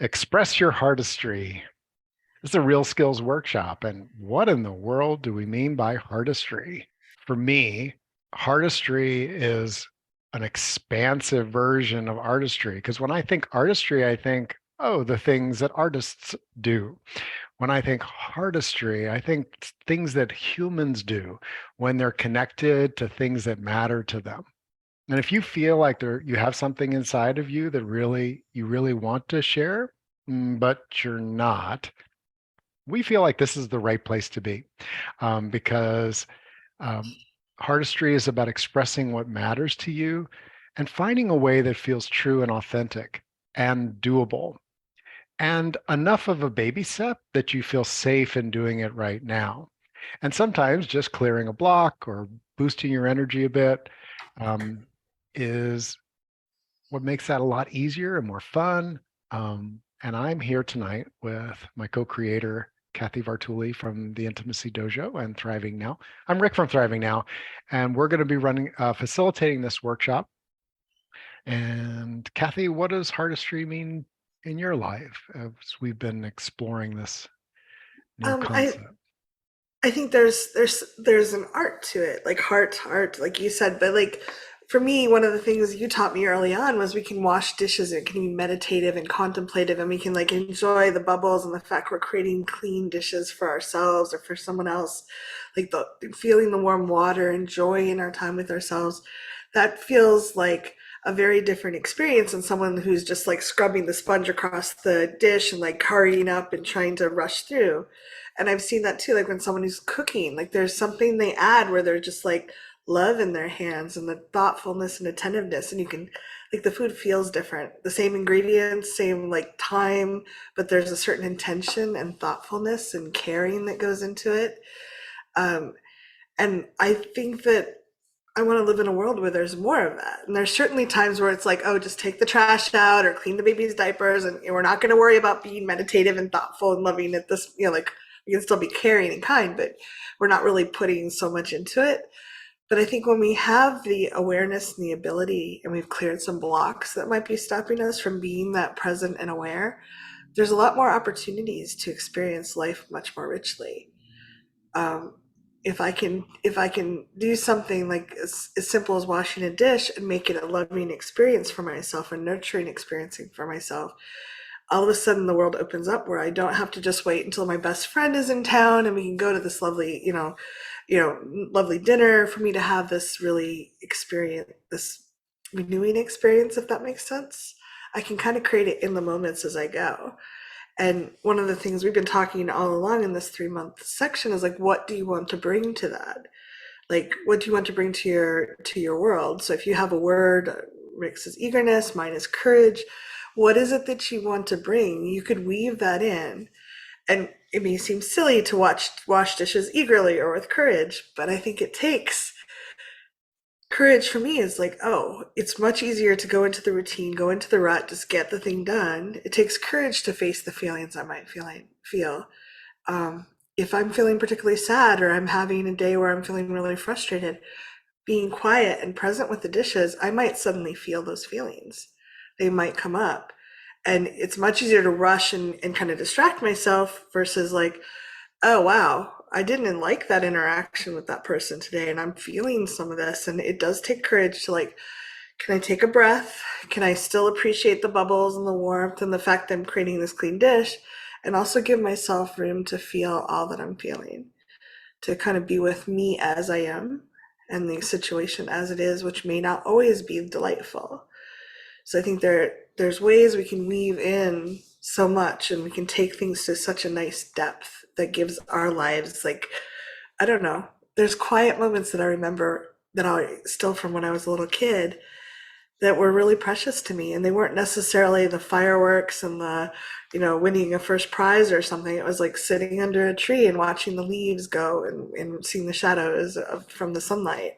Express your heartistry. It's a real skills workshop. And what in the world do we mean by heartistry? For me, heartistry is an expansive version of artistry. Because when I think artistry, I think, oh, the things that artists do. When I think heartistry, I think things that humans do when they're connected to things that matter to them. And if you feel like you have something inside of you that you really want to share, but you're not, we feel like this is the right place to be, because um, artistry is about expressing what matters to you and finding a way that feels true and authentic and doable and enough of a baby step that you feel safe in doing it right now. And sometimes just clearing a block or boosting your energy a bit um, is what makes that a lot easier and more fun. And I'm here tonight with my co-creator, Kathy Vartuli from the Intimacy Dojo and Thriving Now. I'm Rick from Thriving Now, and we're going to be facilitating this workshop. And Kathy, what does heartistry mean in your life as we've been exploring this new Um, I concept? I think there's an art to it, like heart to art, like you said. But like for me, one of the things you taught me early on was we can wash dishes and it can be meditative and contemplative, and we can like enjoy the bubbles and the fact we're creating clean dishes for ourselves or for someone else, like the feeling the warm water and joy in our time with ourselves. That feels like a very different experience than someone who's just like scrubbing the sponge across the dish and like hurrying up and trying to rush through. And I've seen that too, like when someone who's cooking, like there's something they add where they're just like love in their hands and the thoughtfulness and attentiveness. And you can, like, the food feels different. The same ingredients, same like time, but there's a certain intention and thoughtfulness and caring that goes into it. Um, and I think that I want to live in a world where there's more of that. And there's certainly times where it's like, oh, just take the trash out or clean the baby's diapers, and we're not going to worry about being meditative and thoughtful and loving at this, like we can still be caring and kind, but we're not really putting so much into it. But I think when we have the awareness and the ability, and we've cleared some blocks that might be stopping us from being that present and aware, there's a lot more opportunities to experience life much more richly. um, if I can do something like as simple as washing a dish and make it a loving experience for myself, a nurturing experience for myself, all of a sudden the world opens up where I don't have to just wait until my best friend is in town and we can go to this lovely, lovely dinner for me to have this really experience, this renewing experience, if that makes sense. I can kind of create it in the moments as I go. And one of the things we've been talking all along in this 3 month section is like, what do you want to bring to that? Like, what do you want to bring to your world? So if you have a word, Rick's is eagerness, mine is courage. What is it that you want to bring? You could weave that in. And it may seem silly to wash dishes eagerly or with courage, but I think it takes courage. For me is like, oh, it's much easier to go into the routine, go into the rut, just get the thing done. It takes courage to face the feelings I might feel. Um, if I'm feeling particularly sad or I'm having a day where I'm feeling really frustrated, being quiet and present with the dishes, I might suddenly feel those feelings. They might come up. And it's much easier to rush and kind of distract myself versus like, oh wow, I didn't like that interaction with that person today and I'm feeling some of this. And it does take courage to like, can I take a breath? Can I still appreciate the bubbles and the warmth and the fact that I'm creating this clean dish, and also give myself room to feel all that I'm feeling, to kind of be with me as I am and the situation as it is, which may not always be delightful. So I think there's ways we can weave in so much, and we can take things to such a nice depth that gives our lives like, I don't know. There's quiet moments that I remember that I still from when I was a little kid that were really precious to me, and they weren't necessarily the fireworks and the, winning a first prize or something. It was like sitting under a tree and watching the leaves go and seeing the shadows from the sunlight,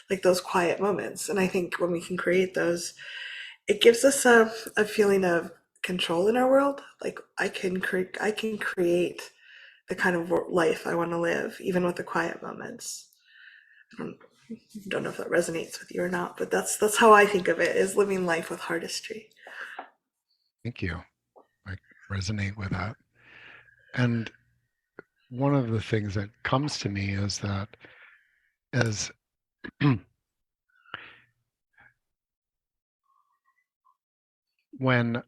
like those quiet moments. And I think when we can create those, it gives us a feeling of control in our world. Like I can create the kind of life I want to live, even with the quiet moments. I don't know if that resonates with you or not, but that's how I think of it, is living life with heartistry. Thank you. resonate with that. And one of the things that comes to me is that as when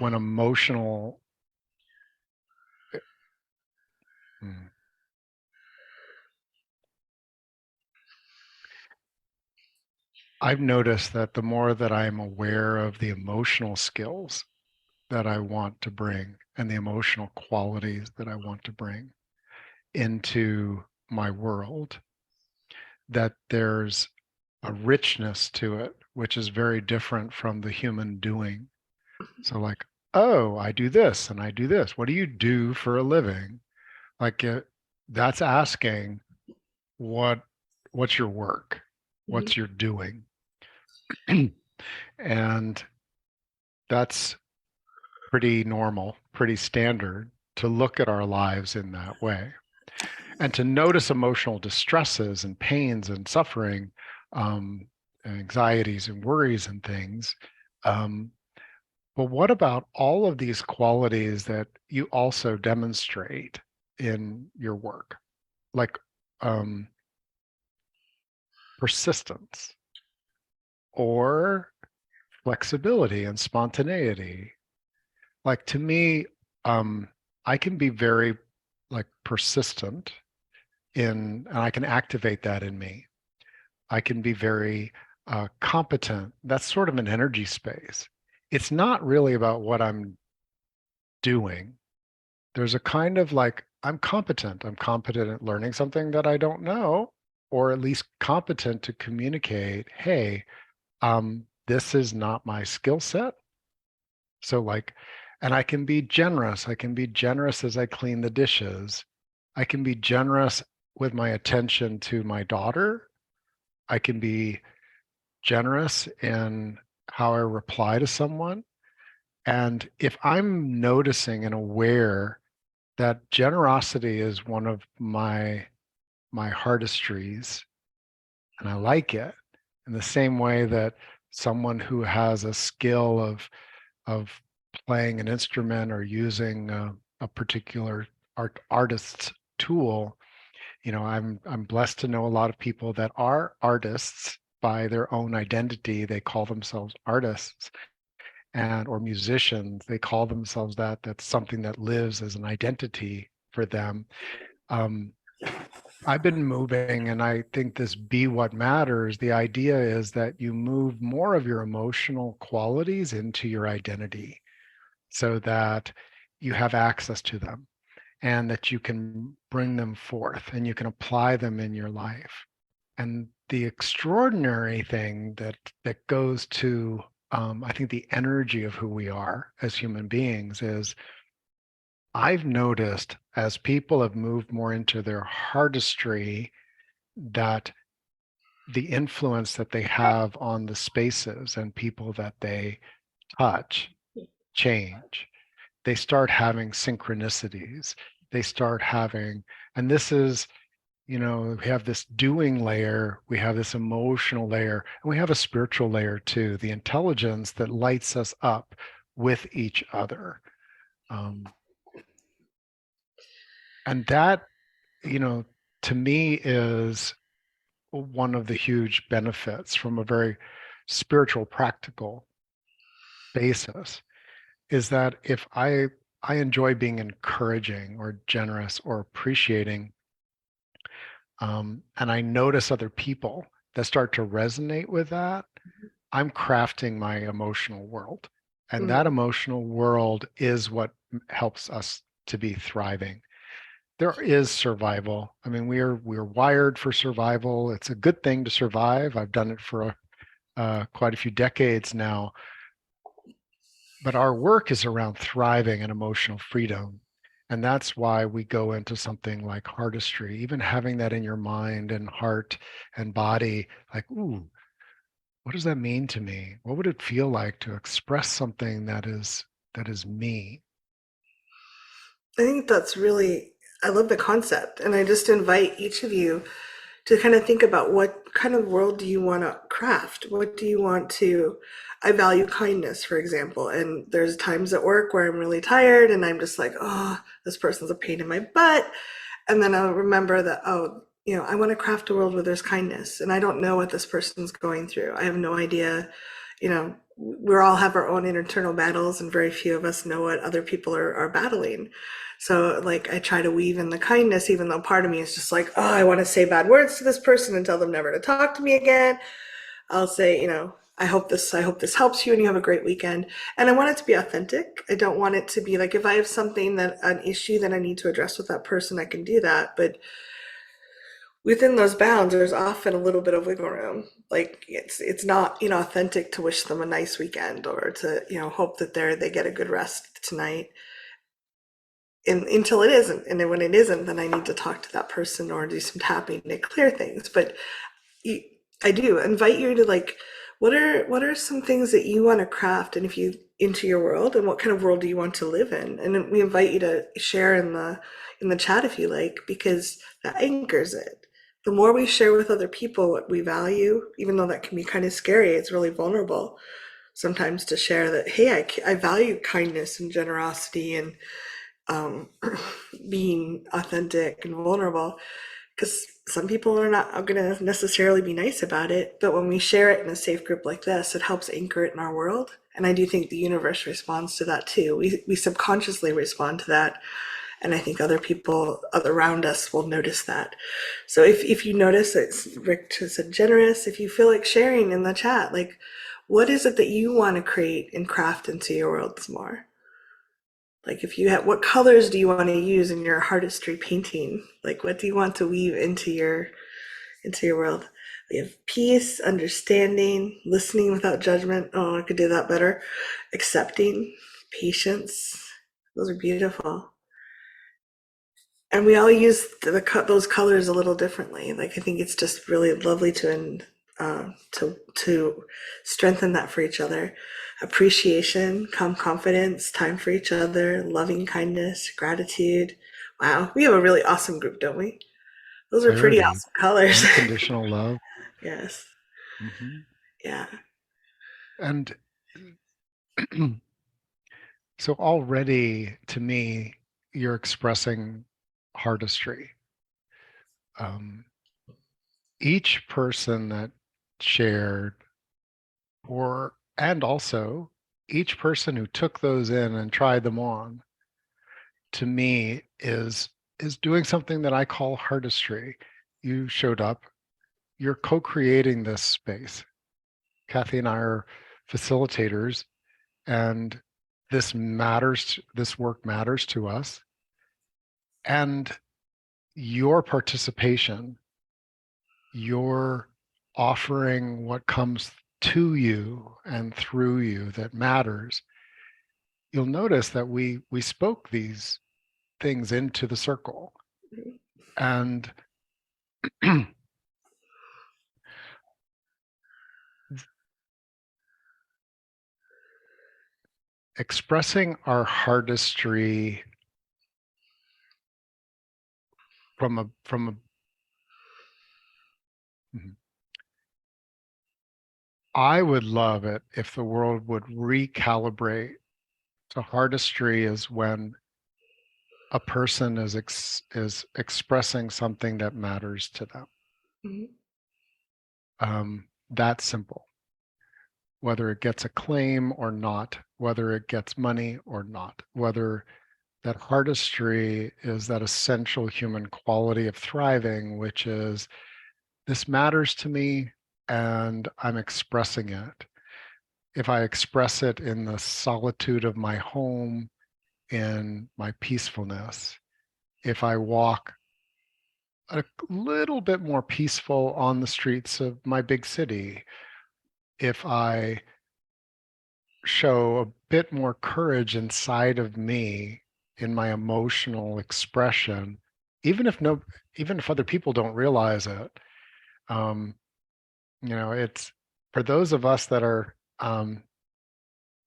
emotional hmm, I've noticed that the more that I'm aware of the emotional skills that I want to bring and the emotional qualities that I want to bring into my world, that there's a richness to it, which is very different from the human doing. So, like, oh, I do this and I do this. What do you do for a living? Like, that's asking what what's your work, Mhm. what's your doing, and that's pretty normal, pretty standard to look at our lives in that way. And to notice emotional distresses and pains and suffering, and anxieties and worries and things. Um, but what about all of these qualities that you also demonstrate in your work, like um, persistence or flexibility and spontaneity? Like to me, um, I can be very like persistent and I can activate that in me. I can be very competent. That's sort of an energy space. It's not really about what I'm doing. There's a kind of like, I'm competent. I'm competent at learning something that I don't know, or at least competent to communicate, hey, this is not my skill set. So, like, and I can be generous. I can be generous as I clean the dishes. I can be generous with my attention to my daughter. I can be generous in how I reply to someone. And if I'm noticing and aware that generosity is one of my heartistries, and I like it in the same way that someone who has a skill of playing an instrument or using a particular artist's tool, I'm blessed to know a lot of people that are artists by their own identity. They call themselves artists and or musicians. They call themselves that. That's something that lives as an identity for them. Um, I've been moving, and I think this be what matters. The idea is that you move more of your emotional qualities into your identity so that you have access to them and that you can bring them forth and you can apply them in your life. And the extraordinary thing that goes to I think the energy of who we are as human beings is I've noticed as people have moved more into their heartistry that the influence that they have on the spaces and people that they touch change. They start having synchronicities. They start having, and this is, we have this doing layer, we have this emotional layer, and we have a spiritual layer too, the intelligence that lights us up with each other. Um, and that, you know, to me is one of the huge benefits from a very spiritual, practical basis is that if I enjoy being encouraging or generous or appreciating, and I notice other people that start to resonate with that, I'm crafting my emotional world. And that Mhm. emotional world is what helps us to be thriving. There is survival. I mean, we're wired for survival. It's a good thing to survive. I've done it for quite a few decades now. But our work is around thriving and emotional freedom. And that's why we go into something like heartistry, even having that in your mind and heart and body, like, ooh, what does that mean to me? What would it feel like to express something that is me? I think that's really, I love the concept. And I just invite each of you to kind of think about what kind of world do you want to craft? What do you want to? I value kindness, for example, and there's times at work where I'm really tired and I'm just like, oh, this person's a pain in my butt. And then I'll remember that, oh, I want to craft a world where there's kindness, and I don't know what this person's going through. I have no idea. We all have our own internal battles, and very few of us know what other people are battling. So, like, I try to weave in the kindness, even though part of me is just like, oh, I want to say bad words to this person and tell them never to talk to me again. I'll say, I hope this helps you and you have a great weekend. And I want it to be authentic. I don't want it to be like, if I have something, an issue that I need to address with that person, I can do that. But within those bounds, there's often a little bit of wiggle room. Like, it's not inauthentic to wish them a nice weekend, or to hope that they get a good rest tonight. Until it isn't, and then when it isn't, then I need to talk to that person or do some tapping to clear things. But you, I do invite you to, like, what are some things that you want to craft, and if you into your world, and what kind of world do you want to live in? And we invite you to share in the chat if you like, because that anchors it. The more we share with other people what we value, even though that can be kind of scary, it's really vulnerable sometimes to share that, hey, I value kindness and generosity and um, being authentic and vulnerable, because some people are not going to necessarily be nice about it. But when we share it in a safe group like this, it helps anchor it in our world. And I do think the universe responds to that too. We subconsciously respond to that. And I think other people around us will notice that. So if you notice, it's Rick said generous, if you feel like sharing in the chat, like, what is it that you want to create and craft into your worlds more? Like, if you have, what colors do you want to use in your Heartistry painting? Like, what do you want to weave into your world? We have peace, understanding, listening without judgment. Oh, I could do that better. Accepting, patience. Those are beautiful. And we all use those colors a little differently. Like, I think it's just really lovely to strengthen that for each other. Appreciation, calm confidence, time for each other, loving kindness, gratitude. Wow, we have a really awesome group, don't we? Those are pretty Clarity, awesome colors. unconditional love. Yes. Hmm. Yeah. And so already, to me, you're expressing heartistry. Each person that shared, and also each person who took those in and tried them on, to me, is doing something that I call heartistry. You showed up, you're co-creating this space. Kathy and I are facilitators, and this work matters to us. And your participation, your offering what comes to you and through you that matters. You'll notice that we spoke these things into the circle. And expressing our heartistry from a I would love it if the world would recalibrate to heartistry is when a person is expressing something that matters to them. Mhm. That simple. Whether it gets acclaim or not, whether it gets money or not, whether that heartistry is that essential human quality of thriving, which is, this matters to me and I'm expressing it. If I express it in the solitude of my home, in my peacefulness, if I walk a little bit more peaceful on the streets of my big city, if I show a bit more courage inside of me in my emotional expression, even if other people don't realize it. It's for those of us that are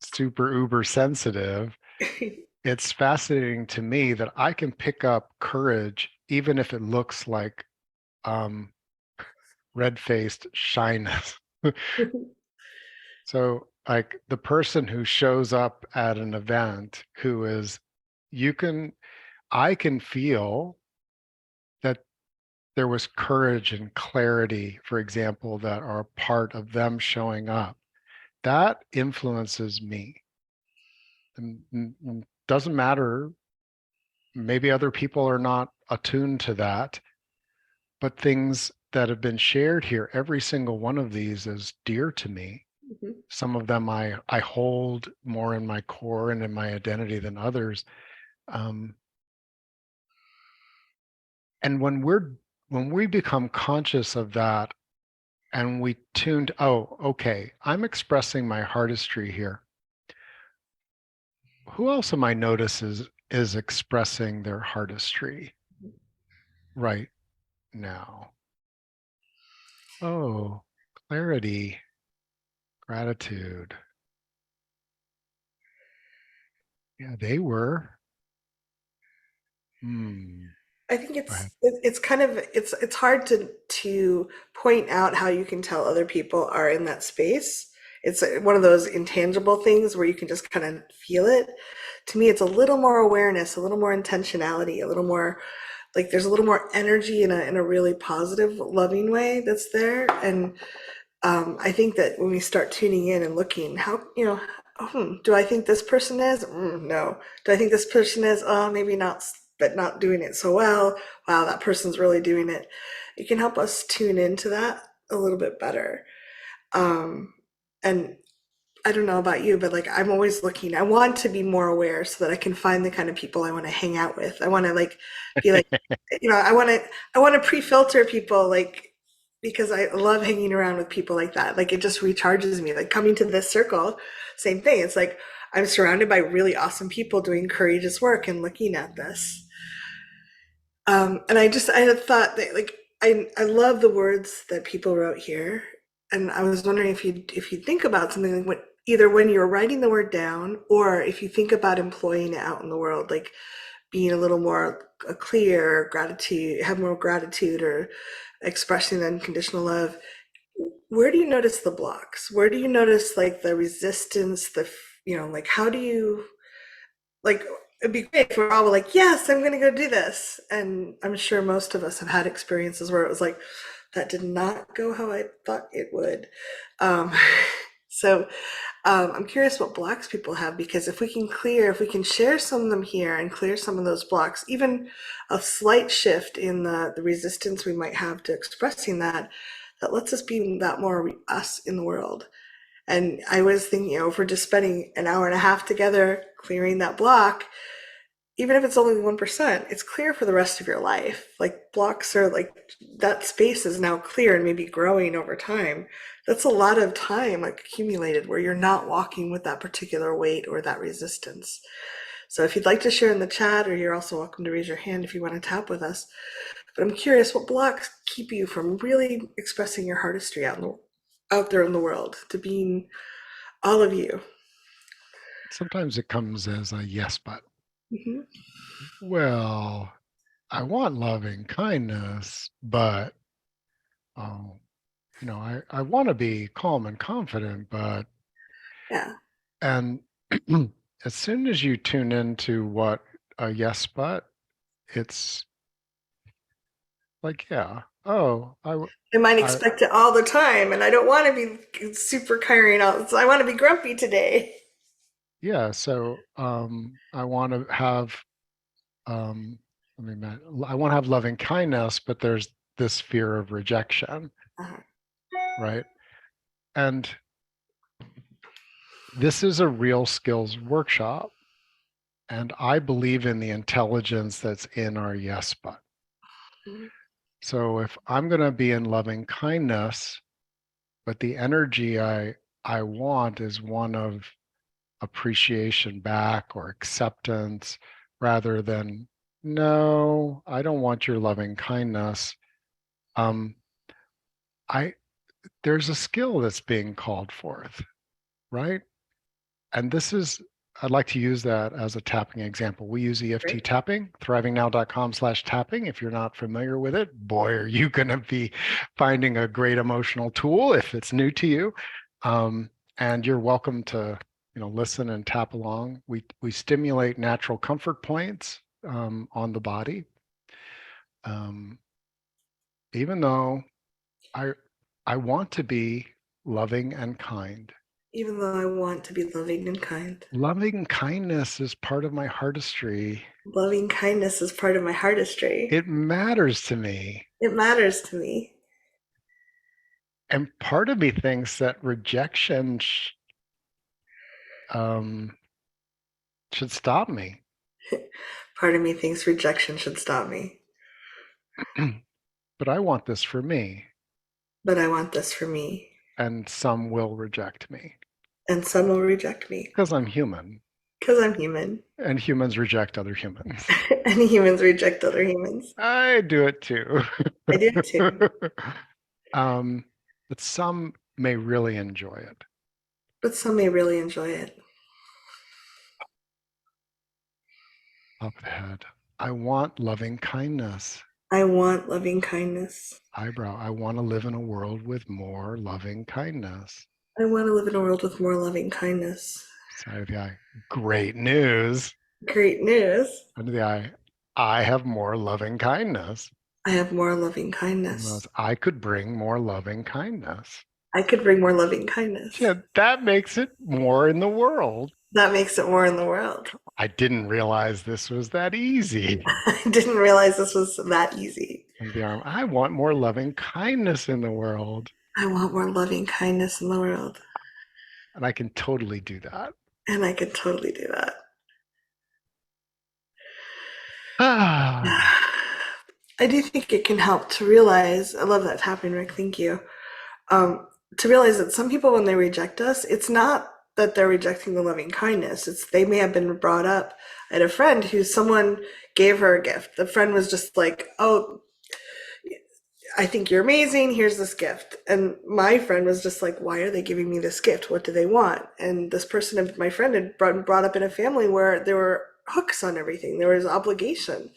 super uber sensitive, it's fascinating to me that I can pick up courage even if it looks like red-faced shyness. So like the person who shows up at an event who is, you can, I can feel that there was courage and clarity, for example, that are part of them showing up. That influences me. And doesn't matter, maybe other people are not attuned to that, but things that have been shared here, every single one of these is dear to me. Mhm. Some of them I hold more in my core and in my identity than others. Um, and when we become conscious of that and we tuned, oh, okay, I'm expressing my heartistry here. Who else am I notice is expressing their heartistry right now? Oh, clarity, gratitude. Yeah, they were. Hmm. I think Go ahead. it's kind of it's hard to point out how you can tell other people are in that space. It's one of those intangible things where you can just kind of feel it. To me, it's a little more awareness, a little more intentionality, a little more like there's a little more energy in a really positive, loving way that's there. And I think that when we start tuning in and looking, how, do I think this person is? No. Do I think this person is? Oh, maybe not, but not doing it so well. Wow, that person's really doing it. It can help us tune into that a little bit better. Um, and I don't know about you, but like I'm always looking. I want to be more aware so that I can find the kind of people I want to hang out with. I want to like be like, I want to pre-filter people like because I love hanging around with people like that. Like it just recharges me. Like coming to this circle, same thing. It's like I'm surrounded by really awesome people doing courageous work and looking at this. And I had thought that like I love the words that people wrote here, and I was wondering if you think about something like either when you're writing the word down or if you think about employing it out in the world, like being a little more clear, gratitude, have more gratitude, or expressing unconditional love. Where do you notice the blocks? Where do you notice like the resistance? Like how do you like it'd be great if we're all like, yes, I'm gonna go do this. And I'm sure most of us have had experiences where it was like, that did not go how I thought it would. Um, so I'm curious what blocks people have because if we can share some of them here and clear some of those blocks, even a slight shift in the resistance we might have to expressing that, that lets us be that more us in the world. And I was thinking, if we're just spending an hour and a half together clearing that block, even if it's only 1%, it's clear for the rest of your life. Like blocks are like that space is now clear and maybe growing over time. That's a lot of time like accumulated where you're not walking with that particular weight or that resistance. So if you'd like to share in the chat, or you're also welcome to raise your hand if you want to tap with us. But I'm curious, what blocks keep you from really expressing your heartistry out there in the world, to being all of you? Sometimes it comes as a yes, but Hmm. well, I want loving kindness, but oh, I want to be calm and confident, but Yeah. and as soon as you tune into what a yes, but it's like, yeah, oh, I might I, expect it all the time, and I don't want to be super caring. So I want to be grumpy today. yeah, so I want to have, um, I want to have loving kindness, but there's this fear of rejection, Uh-huh. right? And this is a real skills workshop. And I believe in the intelligence that's in our yes but. So if I'm going to be in loving kindness, but the energy I want is one of appreciation back or acceptance rather than, no, I don't want your loving kindness. Um, I there's a skill that's being called forth, right? And this is I'd like to use that as a tapping example. We use EFT Great. tapping, thrivingnow.com/tapping. If you're not familiar with it, boy, are you going to be finding a great emotional tool if it's new to you. And you're welcome to, listen and tap along. We stimulate natural comfort points on the body. Um, even though I I want to be loving and kind. Even though I want to be loving and kind. Loving kindness is part of my heartistry. Loving kindness is part of my heartistry. It matters to me. It matters to me. And part of me thinks that rejection um, should stop me. Part of me thinks rejection should stop me. But I want this for me. But I want this for me. And some will reject me. And some will reject me. Because I'm human. Because I'm human. And humans reject other humans. And humans reject other humans. I do it too. I do too. But some may really enjoy it. But some may really enjoy it. Top of the head. I want loving kindness. I want loving kindness. Eyebrow. I want to live in a world with more loving kindness. I want to live in a world with more loving kindness. Side of the eye. Great news. Great news. Under the eye. I have more loving kindness. I have more loving kindness. I could bring more loving kindness. I could bring more loving kindness. Yeah, that makes it more in the world. That makes it more in the world. I didn't realize this was that easy. I didn't realize this was that easy. Under the arm. I want more loving kindness in the world. I want more loving kindness in the world. And I can totally do that. And I could totally do that. Ah. I do think it can help to realize, I love that tapping, Rick, thank you. To realize that some people, when they reject us, it's not that they're rejecting the loving kindness. It's they may have been brought up. I had a friend who someone gave her a gift. The friend was just like, oh, I think you're amazing. Here's this gift. And my friend was just like, why are they giving me this gift? What do they want? And this person, my friend, had brought up in a family where there were hooks on everything. There was obligation.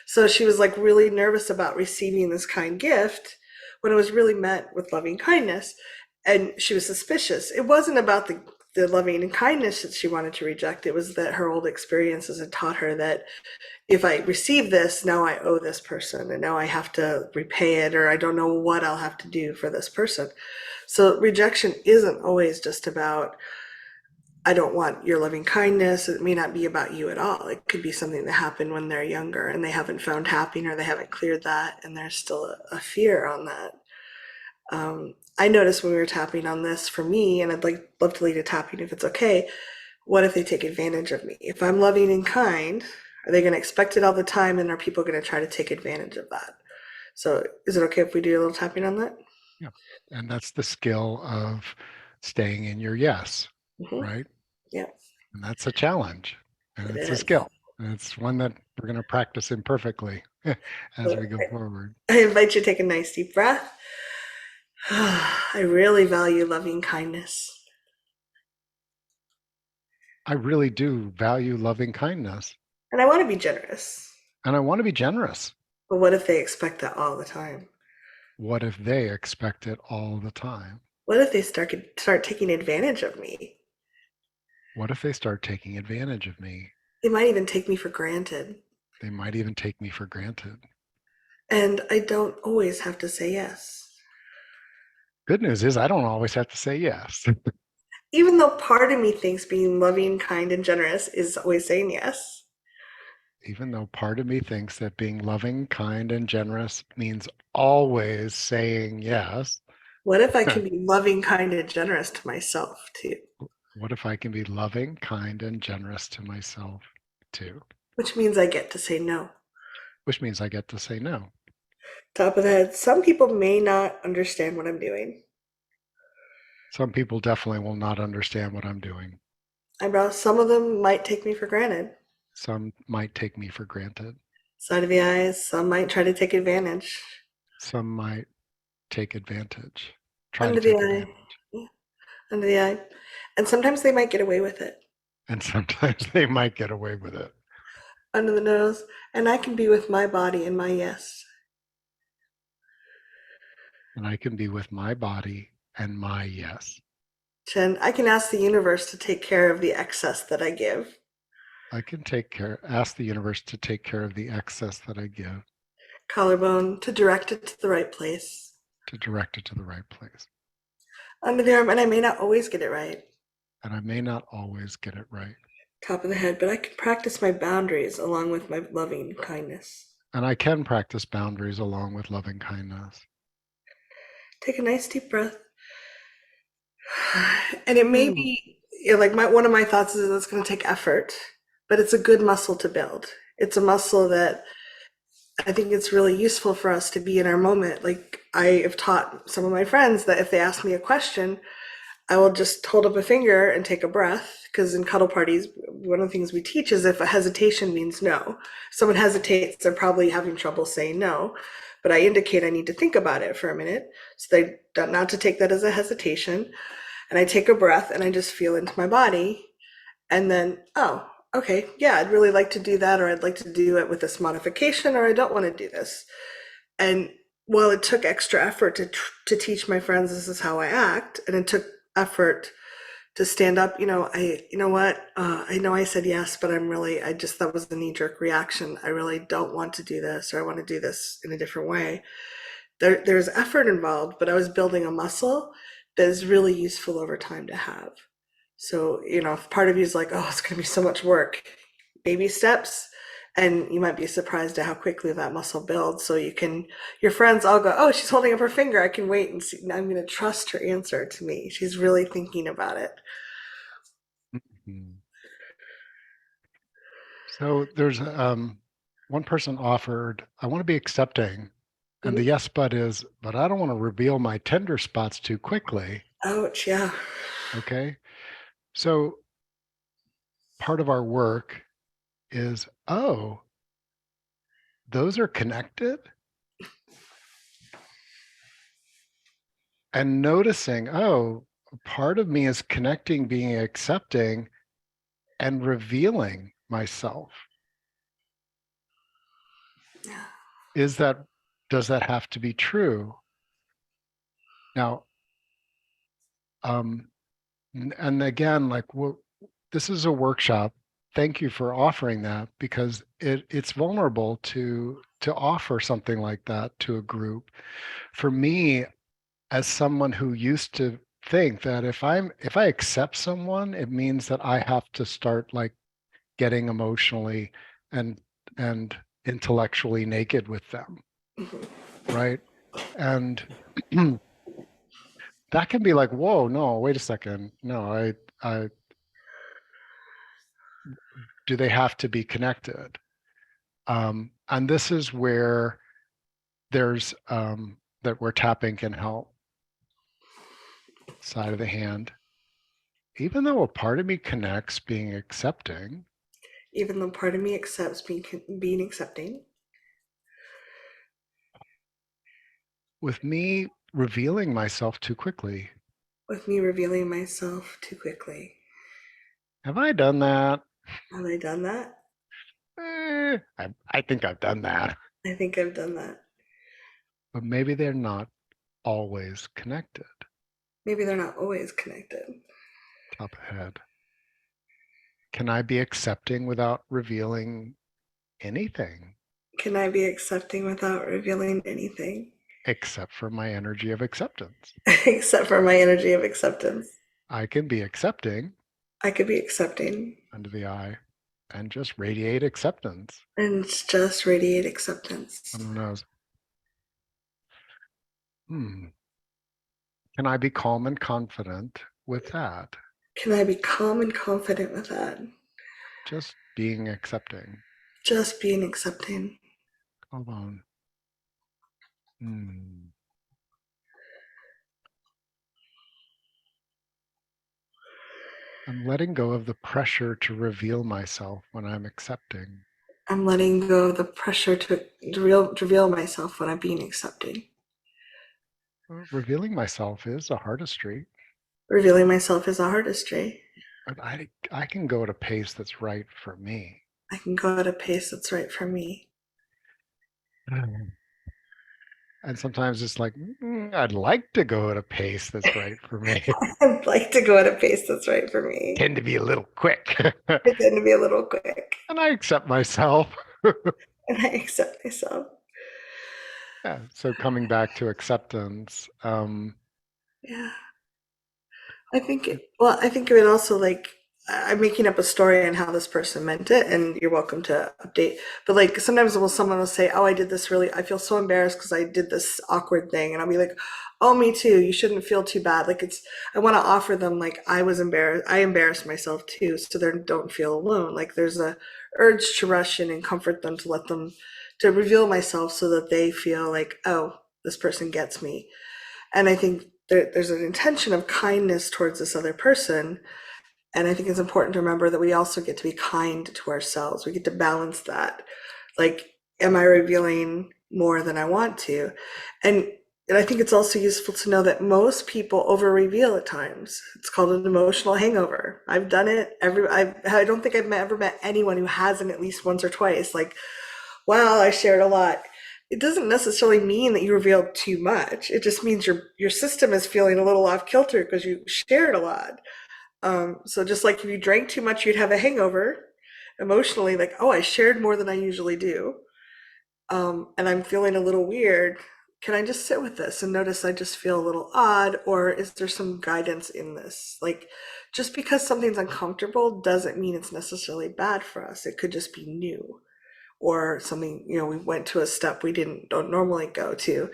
So she was like really nervous about receiving this kind gift when it was really meant with loving kindness. And she was suspicious. It wasn't about the loving and kindness that she wanted to reject. It was that her old experiences had taught her that if I receive this, now I owe this person and now I have to repay it, or I don't know what I'll have to do for this person. So rejection isn't always just about, I don't want your loving kindness. It may not be about you at all. It could be something that happened when they're younger and they haven't found happiness, or they haven't cleared that and there's still a fear on that. I noticed when we were tapping on this for me, and I'd love to lead a tapping if it's okay. What if they take advantage of me? If I'm loving and kind, are they going to expect it all the time, and are people going to try to take advantage of that? So is it okay if we do a little tapping on that? Yeah. And that's the skill of staying in your yes, right? Yeah. And that's a challenge. And It it's a is. skill. And it's one that we're going to practice imperfectly as we go forward. I invite you to take a nice deep breath. I really value loving kindness. I really do value loving kindness. And I want to be generous. And I want to be generous. But what if they expect that all the time? What if they expect it all the time? What if they start taking advantage of me? What if they start taking advantage of me? They might even take me for granted. They might even take me for granted. And I don't always have to say yes. Good news is I don't always have to say yes. Even though part of me thinks being loving, kind, and generous is always saying yes. Even though part of me thinks that being loving, kind, and generous means always saying yes. What if I can be loving, kind, and generous to myself too? What if I can be loving, kind, and generous to myself too? Which means I get to say no. Which means I get to say no. Top of the head, some people may not understand what I'm doing. Some people definitely will not understand what I'm doing. Eyebrows, some of them might take me for granted. Some might take me for granted. Side of the eyes, some might try to take advantage. Some might take advantage. Try Under to take the eye. advantage. Yeah. Under the eye. And sometimes they might get away with it. And sometimes they might get away with it. under the nose, and I can be with my body and my yes. And I can be with my body and my yes. 10, I can ask the universe to take care of the excess that I give. I can ask the universe to take care of the excess that I give, Collarbone, to direct it to the right place. to direct it to the right place. Under the arm, and I may not always get it right. And I may not always get it right. Top of the head, but I can practice my boundaries along with my loving kindness. And I can practice boundaries along with loving kindness. Take a nice deep breath. And it may Ooh. be, like one of my thoughts is it's going to take effort, but it's a good muscle to build. It's a muscle that I think it's really useful for us to be in our moment. Like I have taught some of my friends that if they ask me a question, I will just hold up a finger and take a breath. Because in cuddle parties, one of the things we teach is if a hesitation means no. If someone hesitates, they're probably having trouble saying no. But I indicate I need to think about it for a minute. So they not to take that as a hesitation. And I take a breath and I just feel into my body. And then, oh, okay, yeah, I'd really like to do that, or I'd like to do it with this modification, or I don't want to do this. And while it took extra effort to teach my friends this is how I act, and it took effort to stand up, you know what, I know I said yes, but that was the knee-jerk reaction. I really don't want to do this, or I want to do this in a different way. There's effort involved, but I was building a muscle that is really useful over time to have. So, if part of you is like, oh, it's going to be so much work, baby steps, and you might be surprised at how quickly that muscle builds. So your friends all go, oh, she's holding up her finger. I can wait and see. I'm going to trust her answer to me. She's really thinking about it. Mhm. So there's one person offered, I want to be accepting. And the Mhm. yes, but I don't want to reveal my tender spots too quickly. Ouch, yeah. Okay. So part of our work is, oh, those are connected. And noticing, oh, part of me is connecting, being accepting, and revealing myself. Yeah. Is that, does that have to be true? Now, and again, like this is a workshop. Thank you for offering that, because it's vulnerable to offer something like that to a group. For me, as someone who used to think that if I accept someone, it means that I have to start like getting emotionally and and intellectually naked with them, Mhm. right? And that can be like, whoa, no, wait a second. No, I do they have to be connected? And this is where there's that where tapping can help. Side of the hand. Even though a part of me connects being accepting, Even though part of me accepts being accepting, with me revealing myself too quickly. with me revealing myself too quickly. Have I done that? Have I done that? I think I've done that, I think I've done that. but maybe they're not always connected. Maybe they're not always connected. Top of head. Can I be accepting without revealing anything Can I be accepting without revealing anything? except for my energy of acceptance? Except for my energy of acceptance. I can be accepting I could be accepting under the eye and just radiate acceptance and just radiate acceptance. under the nose. Can I be calm and confident with that? Can I be calm and confident with that? Just being accepting. Just being accepting. Alone. Hmm. I'm letting go of the pressure to reveal myself when I'm accepting. I'm letting go of the pressure to reveal myself when I'm being accepting. Revealing myself is a heartistry. Revealing myself is a heartistry. But I can go at a pace that's right for me. I can go at a pace that's right for me. Mm. And sometimes it's like, I'd like to go at a pace that's right for me. I'd like to go at a pace that's right for me. Tend to be a little quick. I tend to be a little quick, And I accept myself. and I accept myself. Yeah. So coming back to acceptance, Yeah. I think it would also like, I'm making up a story on how this person meant it, and you're welcome to update. But like sometimes someone will say, "Oh, I did this really, I feel so embarrassed because I did this awkward thing," and I'll be like, "Oh, me too. You shouldn't feel too bad." Like I want to offer them like I was embarrassed, I embarrassed myself too, so they don't feel alone. Like there's a urge to rush in and comfort them, to let them, to reveal myself so that they feel like, oh, this person gets me. And I think there's an intention of kindness towards this other person. And I think it's important to remember that we also get to be kind to ourselves. We get to balance that. Like, am I revealing more than I want to? And and I think it's also useful to know that most people over reveal at times. It's called an emotional hangover. I've done it. I don't think I've ever met anyone who hasn't at least once or twice. Like, wow, I shared a lot. It doesn't necessarily mean that you revealed too much. It just means your system is feeling a little off kilter because you shared a lot. So just like if you drank too much, you'd have a hangover emotionally, like, oh, I shared more than I usually do. And I'm feeling a little weird. Can I just sit with this and notice I just feel a little odd? Or is there some guidance in this? Like, just because something's uncomfortable doesn't mean it's necessarily bad for us. It could just be new or something, we went to a step we don't normally go to.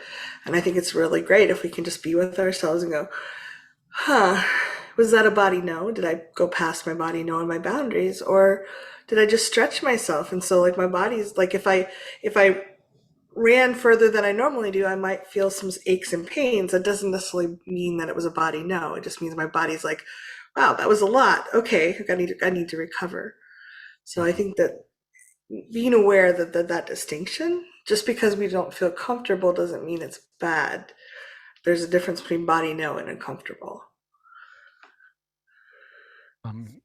And I think it's really great if we can just be with ourselves and go, huh, was that a body no? Did I go past my body no and my boundaries? Or did I just stretch myself? And so like my body's like, if I ran further than I normally do, I might feel some aches and pains. That doesn't necessarily mean that it was a body no. It just means my body's like, wow, that was a lot. Okay, I need to recover. So I think that being aware that distinction, just because we don't feel comfortable doesn't mean it's bad. There's a difference between body no and uncomfortable. um,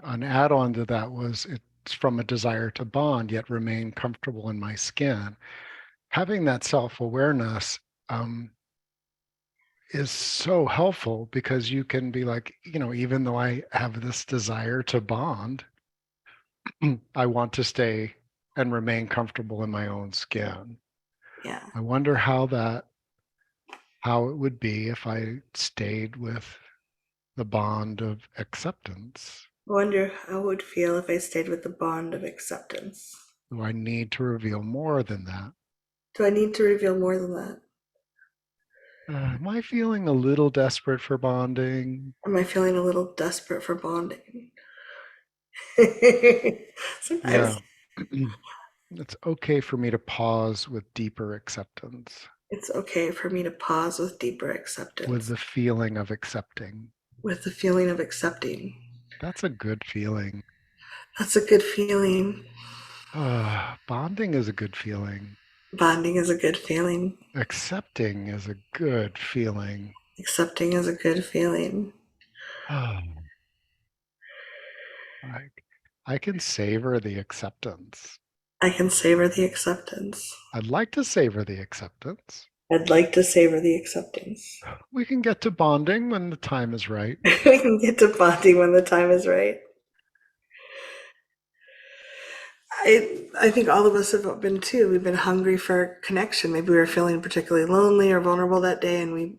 an add-on to that was it's from a desire to bond yet remain comfortable in my skin. Having that self-awareness is so helpful because you can be like, even though I have this desire to bond, I want to stay and remain comfortable in my own skin. Yeah. I wonder how it would be if I stayed with the bond of acceptance. I wonder how it would feel if I stayed with the bond of acceptance. Do I need to reveal more than that? Do I need to reveal more than that? Am I feeling a little desperate for bonding? Am I feeling a little desperate for bonding? Sometimes Yeah. It's okay for me to pause with deeper acceptance, it's okay for me to pause with deeper with acceptance, the feeling of accepting. with the feeling of accepting. That's a good feeling. That's a good feeling. Bonding is a good feeling. Bonding is a good feeling. Accepting is a good feeling. Accepting is a good feeling. I, I can savor the acceptance. I can savor the acceptance. I'd like to savor the acceptance. I'd like to savor the acceptance. We can get to bonding when the time is right. We can get to bonding when the time is right. I think all of us have been too. We've been hungry for connection. Maybe we were feeling particularly lonely or vulnerable that day, and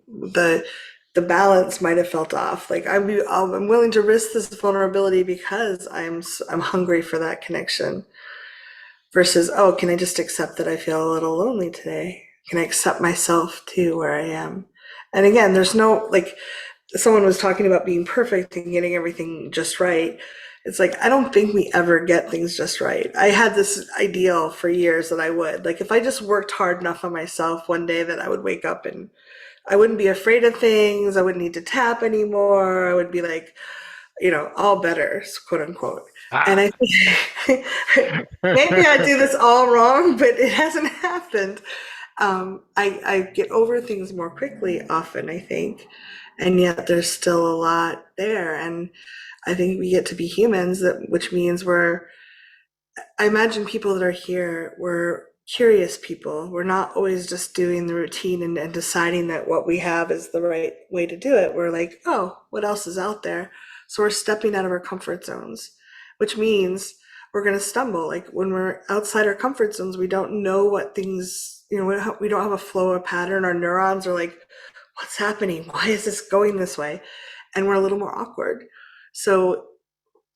the balance might have felt off. Like I'm willing to risk this vulnerability because I'm hungry for that connection. Versus, oh, can I just accept that I feel a little lonely today? Can I accept myself too where I am? And again, there's no like, someone was talking about being perfect and getting everything just right. It's like, I don't think we ever get things just right. I had this ideal for years that I would. Like, if I just worked hard enough on myself one day, that I would wake up and I wouldn't be afraid of things. I wouldn't need to tap anymore. I would be like, all better, quote unquote. And Ah. I think maybe I do this all wrong, but it hasn't happened. I get over things more quickly often, I think. and yet there's still a lot there. And I think we get to be humans, that which means I imagine people that are here, we're curious people. We're not always just doing the routine and deciding that what we have is the right way to do it. We're like, oh, what else is out there? So we're stepping out of our comfort zones, which means we're going to stumble. Like when we're outside our comfort zones, we don't know what things, we don't have a flow, a pattern. Our neurons are like, what's happening? Why is this going this way? And we're a little more awkward. So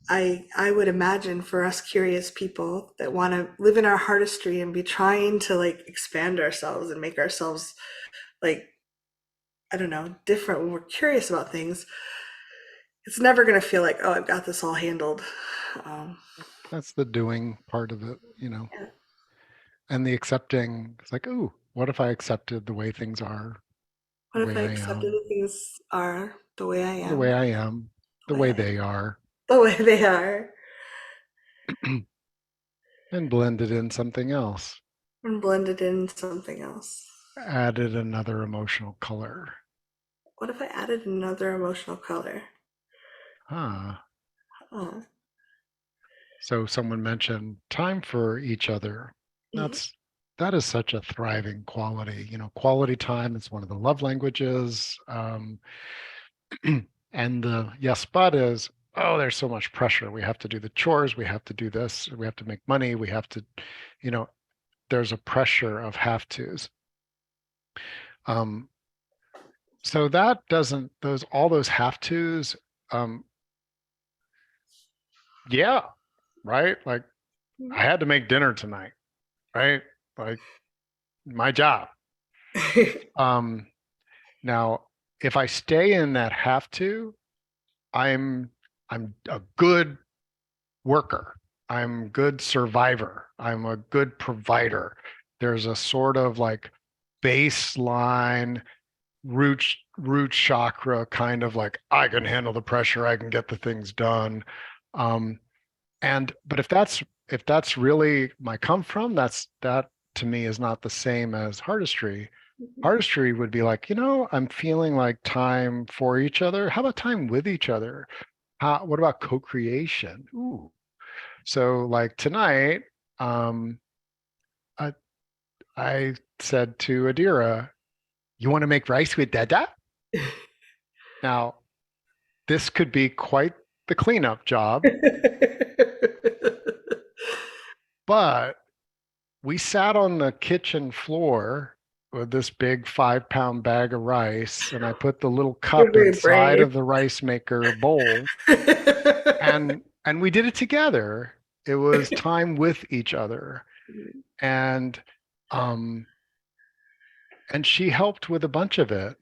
I would imagine for us curious people that want to live in our heartistry and be trying to like expand ourselves and make ourselves like, I don't know, different when we're curious about things, it's never going to feel like, oh, I've got this all handled. Um, That's the doing part of it, yeah. and the accepting. It's like, ooh, what if I accepted the way things are, the What if way I I accepted am, that things are the way I the way am, I am, the the way way I am, they are, the way they are, and blended in something else, and blended in something else? added another emotional color. What if I added another emotional color? Huh. Oh, So someone mentioned time for each other. mhm. That is such a thriving quality. Quality time is one of the love languages. And the yes, but is, oh, there's so much pressure. We have to do the chores. We have to do this. We have to make money. We have to, you know, there's a pressure of have tos. Um, so that doesn't, all those have tos, um, yeah, right? Like I had to make dinner tonight, right? Like my job. Um, Now, if I stay in that have to, I'm I'm a good worker. I'm a good survivor. I'm a good provider. There's a sort of like baseline root chakra kind of like I can handle the pressure, I can get the things done. Um, but if that's really my come from, that to me is not the same as artistry. Artistry would be like, I'm feeling like time for each other. How about time with each other? What about co-creation? Ooh. So like tonight, um, I, I said to Adira, you want to make rice with Dada? Now, this could be quite the cleanup job, but we sat on the kitchen floor with this big 5-pound bag of rice, and I put the little You're cup very inside brave. of the rice maker bowl, and we did it together. It was time with each other, and um, and she helped with a bunch of it.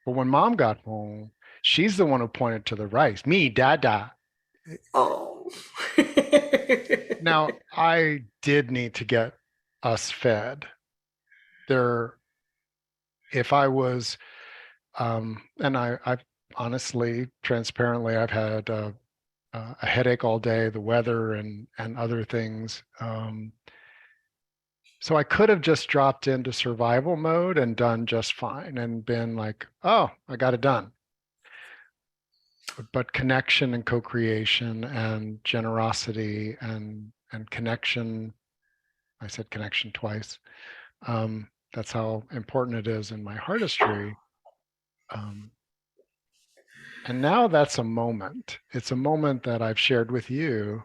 But when mom got home, she's the one who pointed to the rice. Me, dada. Oh. Now I did need to get us fed. There, if I was and I've honestly, transparently, I've had a headache all day, the weather and other things. So I could have just dropped into survival mode and done just fine and been like, oh, I got it done. But connection and co-creation and generosity and connection, I said connection twice. That's how important it is in my artistry. Um, And now that's a moment. It's a moment that I've shared with you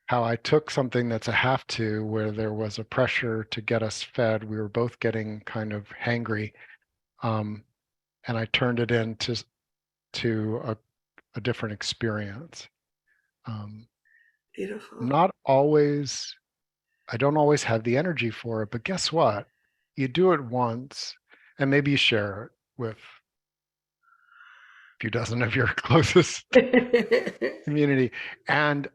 how I took something that's a have to, where there was a pressure to get us fed. We were both getting kind of hangry. Um, and I turned it into a different experience. Um, Beautiful. not always, I don't always have the energy for it, but guess what? You do it once and maybe you share it with a few dozen of your closest community, and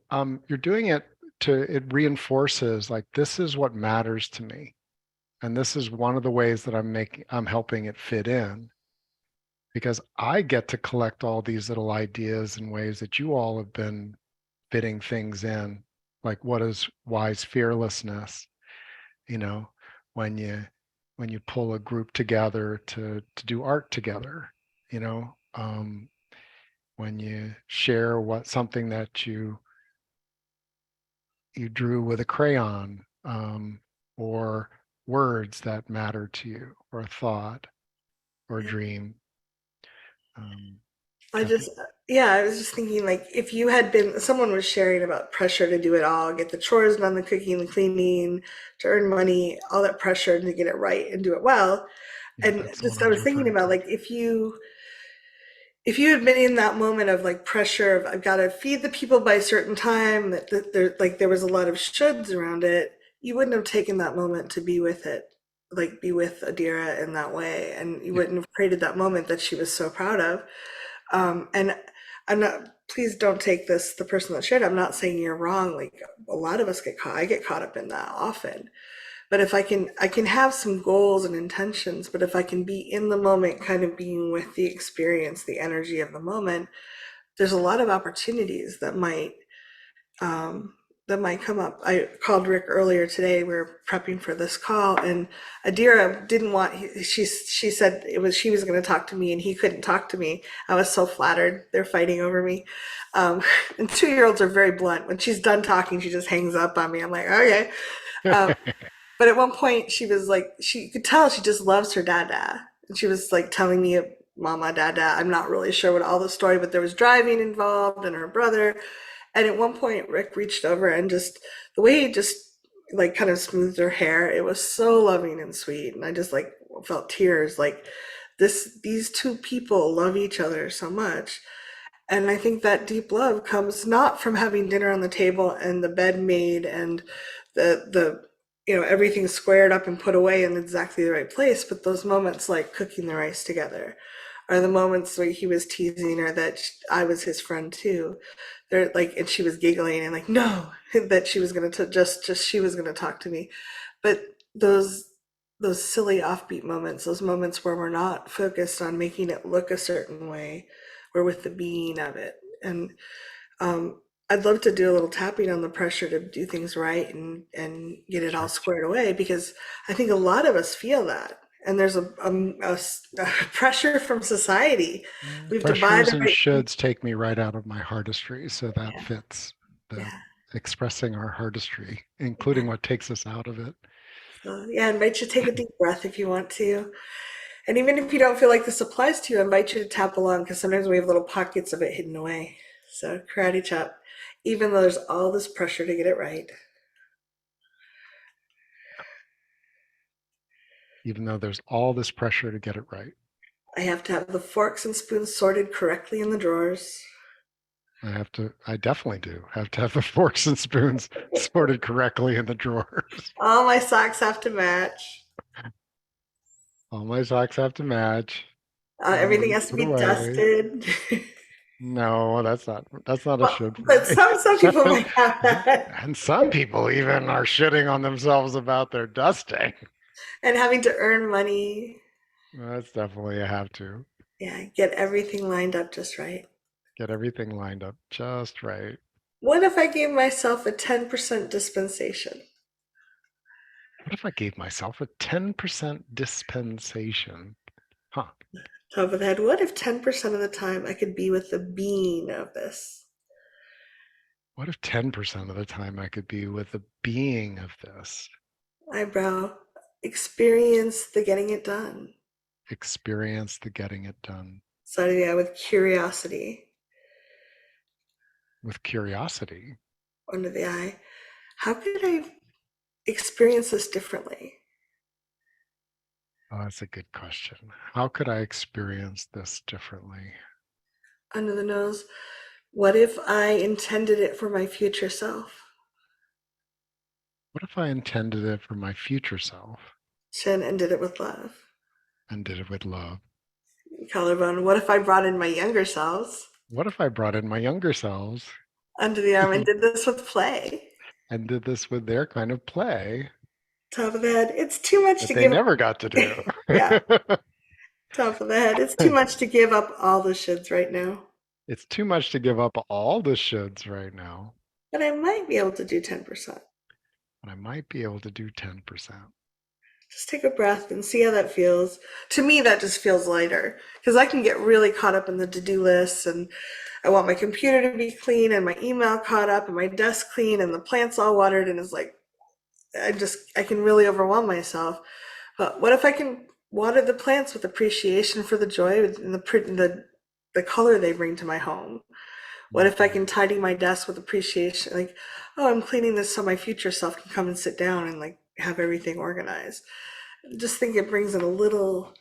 you're doing it it reinforces like this is what matters to me, and this is one of the ways that I'm helping it fit in, because I get to collect all these little ideas and ways that you all have been fitting things in, like what is wise fearlessness, you know when you pull a group together to do art together, you know when you share something that you drew with a crayon, or words that matter to you, or a thought or a dream. Um, I I think, just, yeah, I was just thinking like if you had been, someone was sharing about pressure to do it all, get the chores done, the cooking, the cleaning, to earn money, all that pressure to get it right and do it well. yeah, And that's the one just I I was was thinking referring about to. like if you had been in that moment of like pressure of I've got to feed the people by a certain time, that there like there was a lot of shoulds around it, you wouldn't have taken that moment to be with it, like be with Adira in that way, and you Yeah, wouldn't have created that moment that she was so proud of. And I'm not, please don't take this, the person that shared, I'm not saying you're wrong. Like a lot of us get caught, I get caught up in that often. But if I can have some goals and intentions, but if I can be in the moment, kind of being with the experience, the energy of the moment, there's a lot of opportunities um, that might come up. I called Rick earlier today. We were prepping for this call, and Adira didn't want. She said it was she was going to talk to me, and he couldn't talk to me. I was so flattered. They're fighting over me, um, and 2-year-olds are very blunt. When she's done talking, she just hangs up on me. I'm like, okay. Um, but at one point, she was like, she could tell she just loves her dada, and she was like telling me, "Mama, dada." I'm not really sure what all the story, but there was driving involved, and her brother, and at one point, Rick reached over and just the way he just like kind of smoothed her hair, it was so loving and sweet. And I just like felt tears. Like these two people love each other so much. And I think that deep love comes not from having dinner on the table and the bed made and the everything squared up and put away in exactly the right place, but those moments like cooking the rice together, or the moments where he was teasing her that I was his friend too. They're like, and she was giggling and like, no, that she was gonna just she was gonna talk to me. But those those silly offbeat moments, those moments where we're not focused on making it look a certain way, we're with the being of it. And I'd love to do a little tapping on the pressure to do things right and get it all sure. squared away because I think a lot of us feel that. And there's a pressure from society. We have to buy Pressures the and right thing. shoulds take me right out of my heartistry, so that Yeah, fits the yeah, expressing our heartistry, yeah. including what takes us out of it. So, yeah, I invite you to take a deep breath if you want to. And even if you don't feel like this applies to you, I invite you to tap along because sometimes we have little pockets of it hidden away. So karate chop, even though there's all this pressure to get it right, Even though there's all this pressure to get it right. I have to have the forks and spoons sorted correctly in the drawers. I definitely do have to have the forks and spoons sorted correctly in the drawers. All my socks have to match. All my socks have to match. Everything Everything's has to put be away. dusted. No, that's not a Well, should for but me. some people might have that. And some people even are shitting on themselves about their dusting. And having to earn money. That's definitely a have to. Yeah, get everything lined up just right. Get everything lined up just right. What if I gave myself a 10% dispensation? What if I gave myself a 10% dispensation? Huh. Top of the head. What if 10% of the time I could be with the being of this? What if 10% of the time I could be with the being of this? Eyebrow. Experience the getting it done. Experience the getting it done So yeah, with curiosity with curiosity. under the eye. How could I experience this differently? Oh, that's a good question. How could I experience this differently? Under the nose. What if I intended it for my future self? What if I intended it for my future self Chin and did it with love. and did it with love? Collarbone. What if I brought in my younger selves What if I brought in my younger selves under the arm and did this with play? and did this with their kind of play Top of the head. It's too much that to they give up. never got to do? Yeah, top of the head. It's too much to give up all the shoulds right now. It's too much to give up all the shoulds right now, But I might be able to do 10%. but I might be able to do 10%. Just take a breath and see how that feels. To me, that just feels lighter because I can get really caught up in the to-do lists, and I want my computer to be clean and my email caught up and my desk clean and the plants all watered, and it's like I can really overwhelm myself. But what if I can water the plants with appreciation for the joy and the color they bring to my home? What if I Mhm. can tidy my desk with appreciation? Like, oh, I'm cleaning this so my future self can come and sit down and like have everything organized. Just think it brings in a little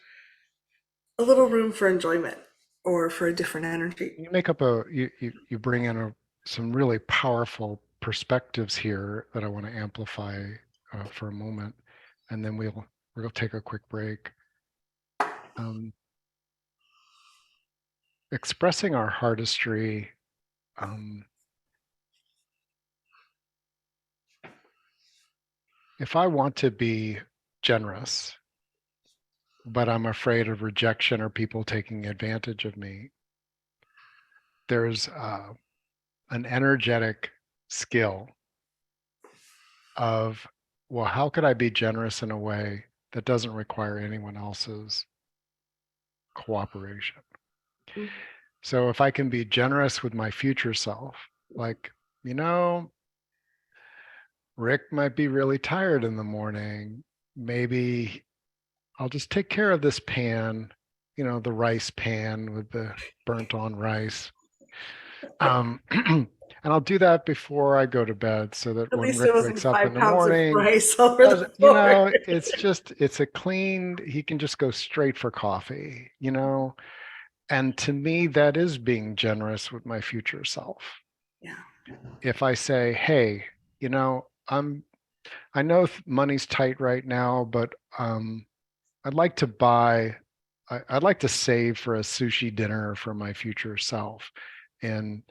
room for enjoyment or for a different energy. You make up you bring in some really powerful perspectives here that I want to amplify for a moment, and then we'll take a quick break. Um, Expressing our heartistry. Um, if I want to be generous, but I'm afraid of rejection or people taking advantage of me, there's an energetic skill of, well, how could I be generous in a way that doesn't require anyone else's cooperation? So if I can be generous with my future self, like, you know, Rick might be really tired in the morning. Maybe I'll just take care of this pan, the rice pan with the burnt on rice. And I'll do that before I go to bed so that At when least it Rick wasn't wakes up in the 5 pounds of morning, rice all over the floor. it's a clean, he can just go straight for coffee. And to me, that is being generous with my future self. Yeah. If I say, hey, I know money's tight right now, but I'd like to buy, I'd like to save for a sushi dinner for my future self, and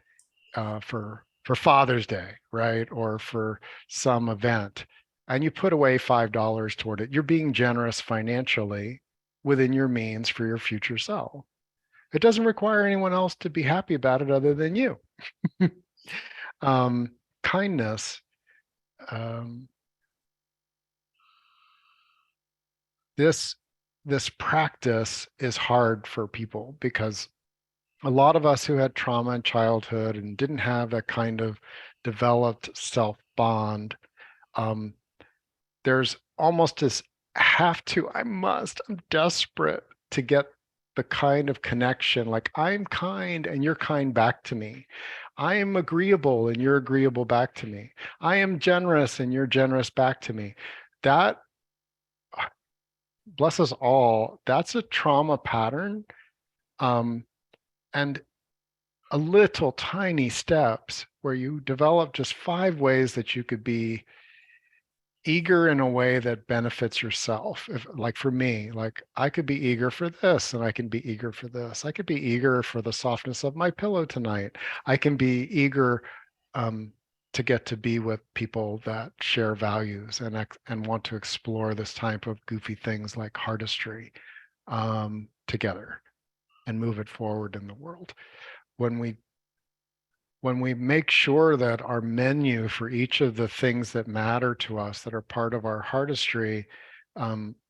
for Father's Day, right, or for some event, and you put away $5 toward it. You're being generous financially within your means for your future self. It doesn't require anyone else to be happy about it other than you. um, Kindness. Um, this this practice is hard for people because a lot of us who had trauma in childhood and didn't have that kind of developed self bond, um, there's almost this I'm desperate to get the kind of connection, like I'm kind and you're kind back to me. I am agreeable and you're agreeable back to me. I am generous and you're generous back to me. That, bless us all, that's a trauma pattern. Um, and a little tiny steps where you develop just 5 ways that you could be eager in a way that benefits yourself. If, like for me, like I could be eager for this and I can be eager for this. I could be eager for the softness of my pillow tonight. I can be eager um, to get to be with people that share values and want to explore this type of goofy things like heartistry together and move it forward in the world. When we make sure that our menu for each of the things that matter to us that are part of our heartistry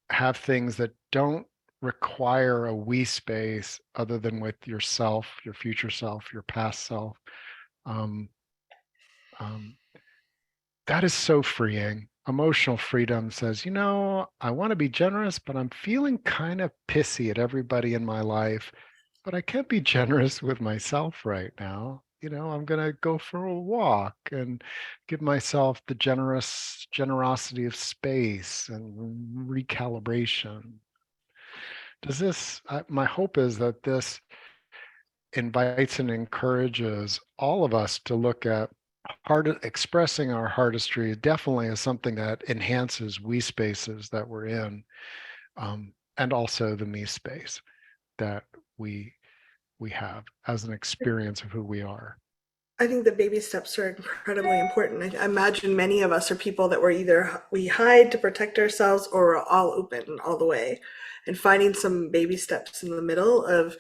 have things that don't require a we space other than with yourself, your future self, your past self. Um, um, that is so freeing. Emotional freedom says, I want to be generous, but I'm feeling kind of pissy at everybody in my life, but I can't be generous with myself right now. I'm going to go for a walk and give myself the generosity of space and recalibration. My hope is that this invites and encourages all of us to look at expressing our heartistry definitely as something that enhances we spaces that we're in, and also the me space that we we have as an experience of who we are. I think the baby steps are incredibly important. I imagine many of us are people that we hide to protect ourselves or we're all open all the way. And finding some baby steps in the middle of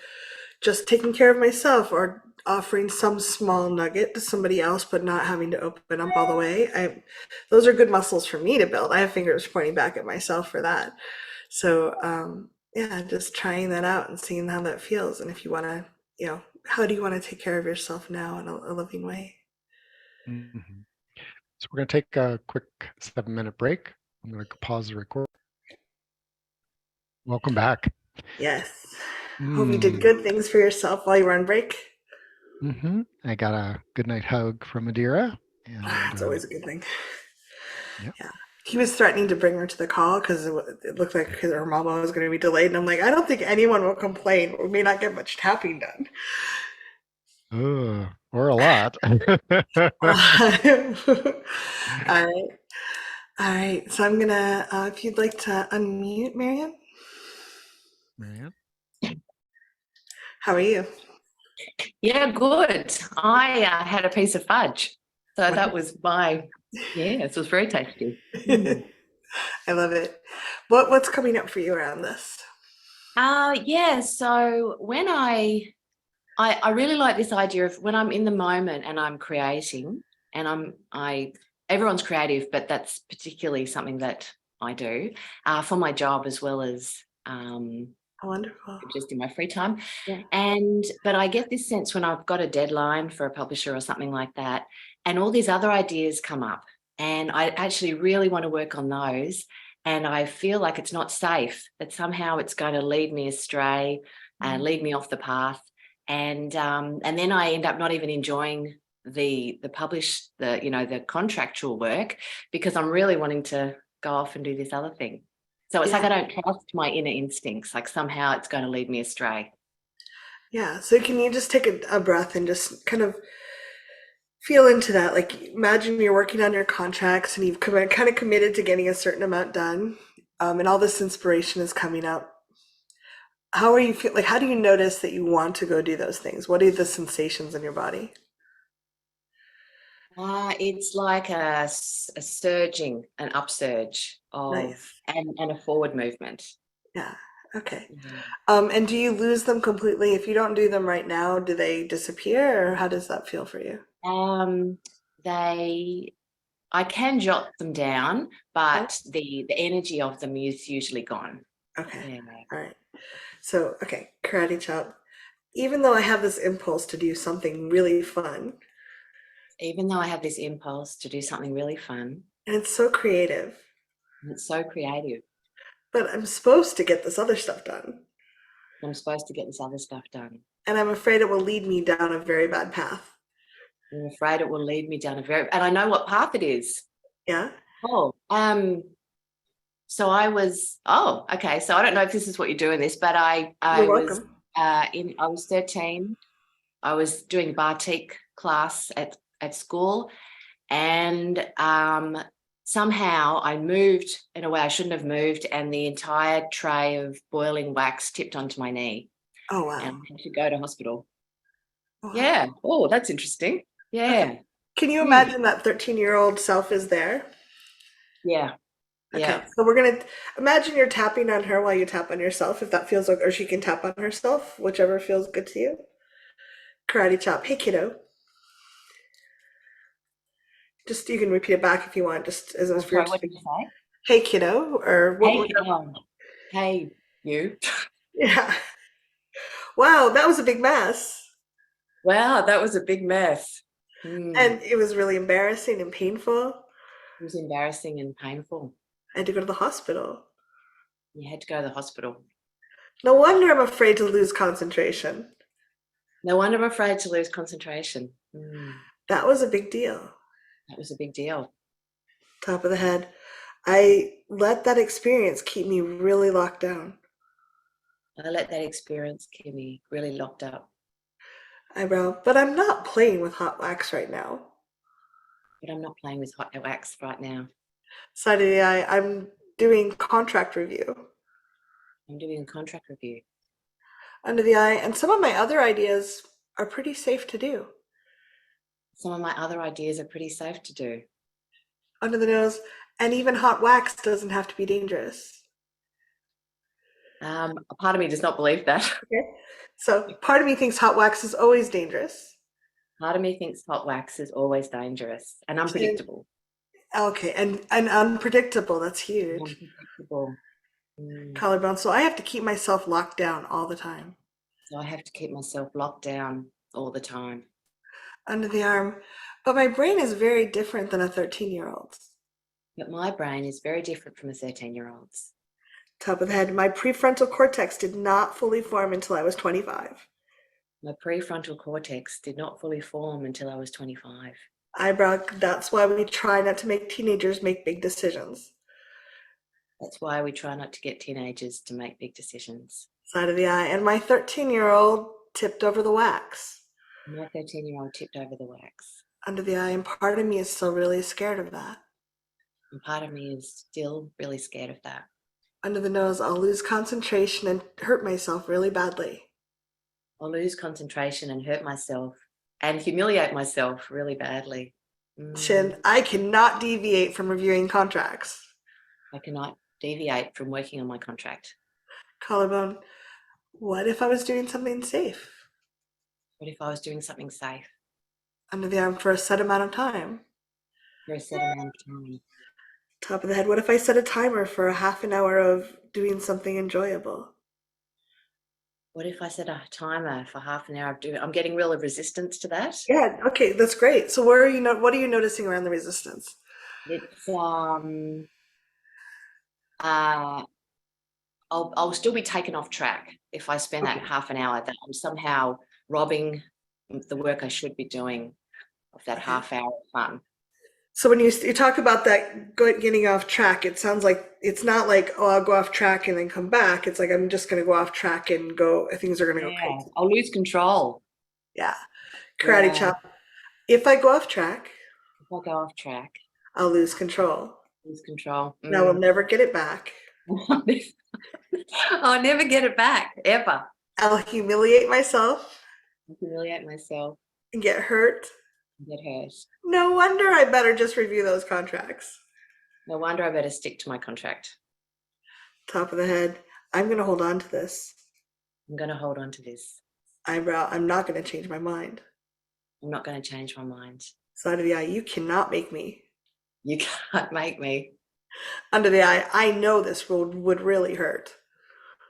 just taking care of myself or offering some small nugget to somebody else, but not having to open up all the way. Those are good muscles for me to build. I have fingers pointing back at myself for that. So, yeah, just trying that out and seeing how that feels. And if you want to, how do you want to take care of yourself now in a loving way? Mhm. So we're going to take a quick 7-minute break. I'm going to pause the record. Welcome back. Yes. Hope you did Mm. good things for yourself while you were on break. I got a good night hug from Adira, and It's always a good thing. yeah. Yeah. He was threatening to bring her to the call because it looked like her mama was going to be delayed. And I'm like, I don't think anyone will complain. We may not get much tapping done. Or a lot. All right. All right. So I'm going to, if you'd like to unmute, Marianne, Marianne? how are you? Yeah, good. I had a piece of fudge. So that was it was very tasty. I love it. What's coming up for you around this? So when I really like this idea of when I'm in the moment and I'm creating and everyone's creative, but that's particularly something that I do for my job as well as Wonderful. just in my free time. Yeah. But I get this sense when I've got a deadline for a publisher or something like that, and all these other ideas come up, and I actually really want to work on those. And I feel like it's not safe, that somehow it's going to lead me astray and lead me off the path. And then I end up not even enjoying the contractual work because I'm really wanting to go off and do this other thing. So it's like I don't trust my inner instincts, like somehow it's going to lead me astray. Yeah. So can you just take a breath and just kind of feel into that? Like imagine you're working on your contracts and you've kind of committed to getting a certain amount done, and all this inspiration is coming up. How are you feel? Like how do you notice that you want to go do those things? What are the sensations in your body? It's like a surging, an upsurge of Nice. and a forward movement. Yeah. Okay. Mm-hmm. And do you lose them completely if you don't do them right now? Do they disappear, or how does that feel for you? I can jot them down, but the energy of them is usually gone. Okay. Yeah. All right. So, okay, karate chop. Even though I have this impulse to do something really fun, Even though I have this impulse to do something really fun, and it's so creative, and it's so creative, but I'm supposed to get this other stuff done, I'm supposed to get this other stuff done. and I'm afraid it will lead me down a very bad path. I'm afraid it will lead me down and I know what path it is. Yeah? So okay. So I don't know if this is what you're doing this, but I You're was welcome. I was 13. I was doing batik class at school, and somehow I moved in a way I shouldn't have moved, and the entire tray of boiling wax tipped onto my knee. Oh, wow. And I had to go to hospital. Wow. Yeah. Oh, that's interesting. Yeah. Okay. Can you imagine that 13-year-old self is there? Yeah. Okay, Yeah. so we're gonna imagine you're tapping on her while you tap on yourself, if that feels like, or she can tap on herself, whichever feels good to you. Karate chop. Hey, kiddo. Just you can repeat it back if you want, just as if you're. Sorry, what did you say? Hey, kiddo, or what? Hey, you. Yeah. Wow, that was a big mess. Wow, that was a big mess. And it was really embarrassing and painful. It was embarrassing and painful. I had to go to the hospital. You had to go to the hospital. No wonder I'm afraid to lose concentration. No wonder I'm afraid to lose concentration. That was a big deal. That was a big deal. Top of the head. I let that experience keep me really locked down. I let that experience keep me really locked up. Eyebrow, but I'm not playing with hot wax right now. But I'm not playing with hot wax right now. Side of the eye, I'm doing contract review. I'm doing a contract review. Under the eye, and some of my other ideas are pretty safe to do. Some of my other ideas are pretty safe to do. Under the nose, and even hot wax doesn't have to be dangerous. A part of me does not believe that. Okay. So part of me thinks hot wax is always dangerous. Part of me thinks hot wax is always dangerous and unpredictable. Okay, and unpredictable. That's huge. Unpredictable. Mm. Collarbone. So I have to keep myself locked down all the time. So I have to keep myself locked down all the time. Under the arm. But my brain is very different than a 13-year-old's. But my brain is very different from a 13-year-old's. Top of the head. My prefrontal cortex did not fully form until I was 25. My prefrontal cortex did not fully form until I was 25. Eyebrow. That's why we try not to make teenagers make big decisions. That's why we try not to get teenagers to make big decisions. Side of the eye. And my 13-year-old tipped over the wax. My 13-year-old tipped over the wax. Under the eye. And part of me is still really scared of that. And part of me is still really scared of that. Under the nose. I'll lose concentration and hurt myself really badly. I'll lose concentration and hurt myself and humiliate myself really badly. Chin. I cannot deviate from reviewing contracts. I cannot deviate from working on my contract. Collarbone. What if I was doing something safe? What if I was doing something safe Under the arm for a set amount of time. for a set amount of time? Top of the head. What if I set a timer for a half an hour of doing something enjoyable? What if I set a timer for half an hour of doing? I'm getting real resistance to that. Yeah. Okay. That's great. So what are you noticing around the resistance? It's I'll still be taken off track if I spend that half an hour, that I'm somehow robbing the work I should be doing of that half hour of fun. So when you talk about that getting off track, it sounds like it's not like, oh, I'll go off track and then come back. It's like I'm just going to go off track and things are going to go crazy. I'll lose control. Yeah. Karate chop. If I go off track, If I go off track, I'll lose control. lose control. And I will never get it back. I'll never get it back, ever. I'll humiliate myself I'll humiliate myself and get hurt. and get hurt. No wonder I better just review those contracts. No wonder I better stick to my contract. Top of the head. I'm going to hold on to this. I'm going to hold on to this. Eyebrow. I'm not going to change my mind. I'm not going to change my mind. Side of the eye. You cannot make me. You can't make me. Under the eye. I know this would really hurt.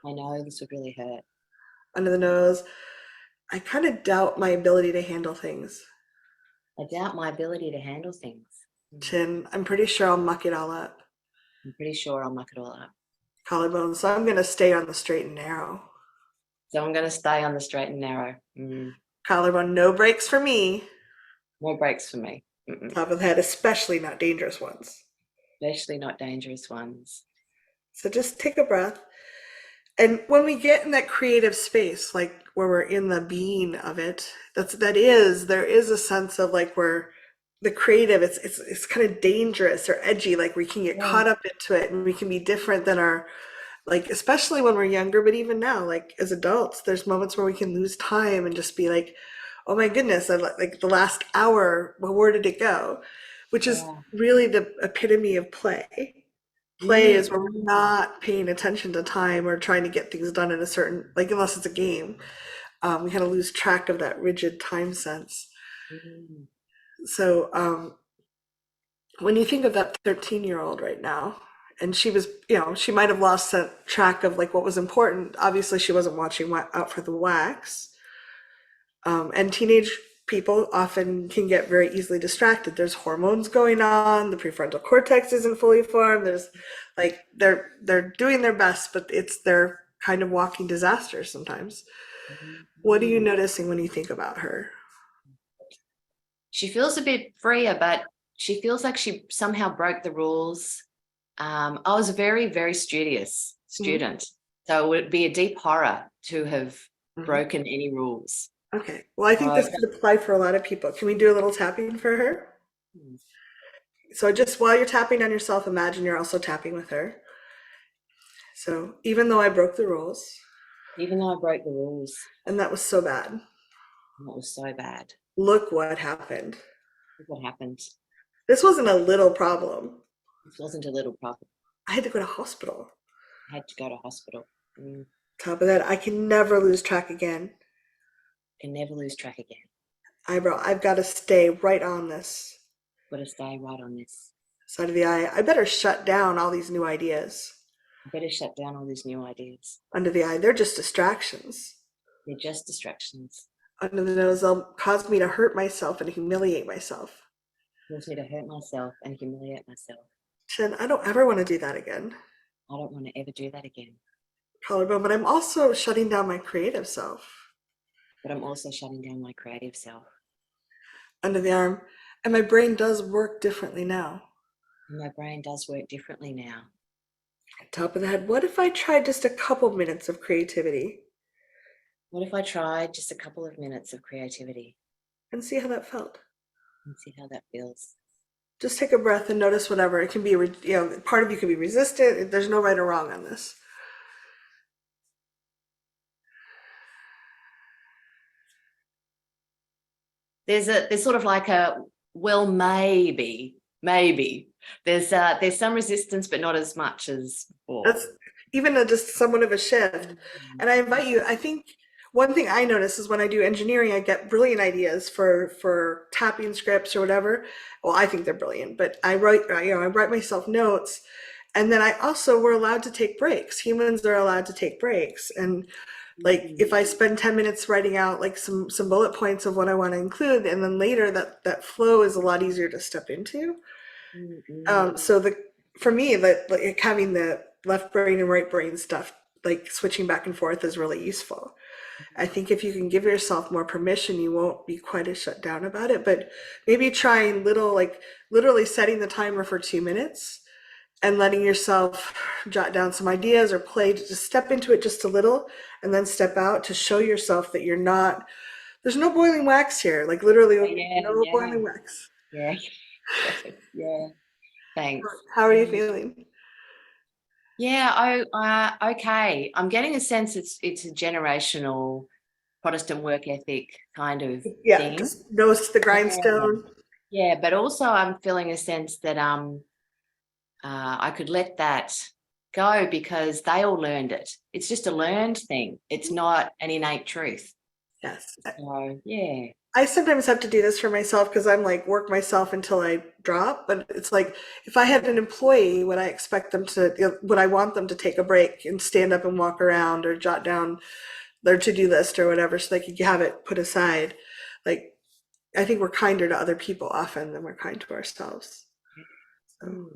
I know this would really hurt. Under the nose. I kind of doubt my ability to handle things. I doubt my ability to handle things. Chin. I'm pretty sure I'll muck it all up. I'm pretty sure I'll muck it all up. Collarbone. So I'm going to stay on the straight and narrow. So I'm going to stay on the straight and narrow. Collarbone. No breaks for me. No breaks for me. Top of the head. Especially not dangerous ones. Especially not dangerous ones. So just take a breath. And when we get in that creative space, like where we're in the being of it, there is a sense of like where the creative, it's kind of dangerous or edgy, like we can get caught up into it and we can be different than our, like, especially when we're younger, but even now, like as adults, there's moments where we can lose time and just be like, oh my goodness, I'm like the last hour, well, where did it go? Which is really the epitome of play. Play is where we're not paying attention to time or trying to get things done in a certain, like unless it's a game, we kind of lose track of that rigid time sense. So when you think of that 13-year-old right now, and she was, she might have lost track of like what was important. Obviously, she wasn't watching out for the wax. And teenage people often can get very easily distracted. There's hormones going on. The prefrontal cortex isn't fully formed. There's like they're doing their best, but they're kind of walking disasters sometimes. What are you noticing when you think about her? She feels a bit freer, but she feels like she somehow broke the rules. I was a very, very studious student, so it would be a deep horror to have broken any rules. Okay. Well, I think this could apply for a lot of people. Can we do a little tapping for her? So just while you're tapping on yourself, imagine you're also tapping with her. So even though I broke the rules. Even though I broke the rules. And that was so bad. That was so bad. Look what happened. Look what happened. This wasn't a little problem. This wasn't a little problem. I had to go to hospital. I had to go to hospital. Top of that, I can never lose track again. Can never lose track again. Eyebrow. I've got to stay right on this Got to stay right on this. side of the eye. I better shut down all these new ideas I better shut down all these new ideas. under the eye. They're just distractions. They're just distractions. Under the nose, they'll cause me to hurt myself and humiliate myself. Cause me to hurt myself and humiliate myself. Shin, I don't ever want to do that again. I don't want to ever do that again. Collarbone, but I'm also shutting down my creative self. But I'm also shutting down my creative self. Under the arm. And my brain does work differently now. And my brain does work differently now. Top of the head, what if I tried just a couple minutes of creativity? What if I tried just a couple of minutes of creativity? And see how that felt. And see how that feels. Just take a breath and notice whatever. It can be, part of you can be resistant. There's no right or wrong on this. There's sort of like a, well, maybe. There's some resistance, but not as much as before. That's even just somewhat of a shift. And I invite you, I think one thing I notice is when I do engineering, I get brilliant ideas for tapping scripts or whatever. Well, I think they're brilliant, but I write myself notes. And then I also, we're allowed to take breaks. Humans are allowed to take breaks. And like if I spend 10 minutes writing out like some bullet points of what I want to include, and then later that flow is a lot easier to step into. So for me, like having the left brain and right brain stuff, like switching back and forth is really useful. I think if you can give yourself more permission, you won't be quite as shut down about it, but maybe trying like literally setting the timer for 2 minutes and letting yourself jot down some ideas or play, to just step into it just a little and then step out to show yourself that you're not, there's no boiling wax here, like literally boiling wax. Yeah. Yeah. Thanks. How are you feeling? Yeah, okay. I'm getting a sense it's a generational Protestant work ethic kind of thing. Just nose to the grindstone. Yeah, but also I'm feeling a sense that I could let that go because they all learned it. It's just a learned thing. It's not an innate truth. Yes. So, yeah. I sometimes have to do this for myself because I'm like work myself until I drop. But it's like if I had an employee, would I expect them to, would I want them to take a break and stand up and walk around or jot down their to-do list or whatever so they could have it put aside? Like, I think we're kinder to other people often than we're kind to ourselves. So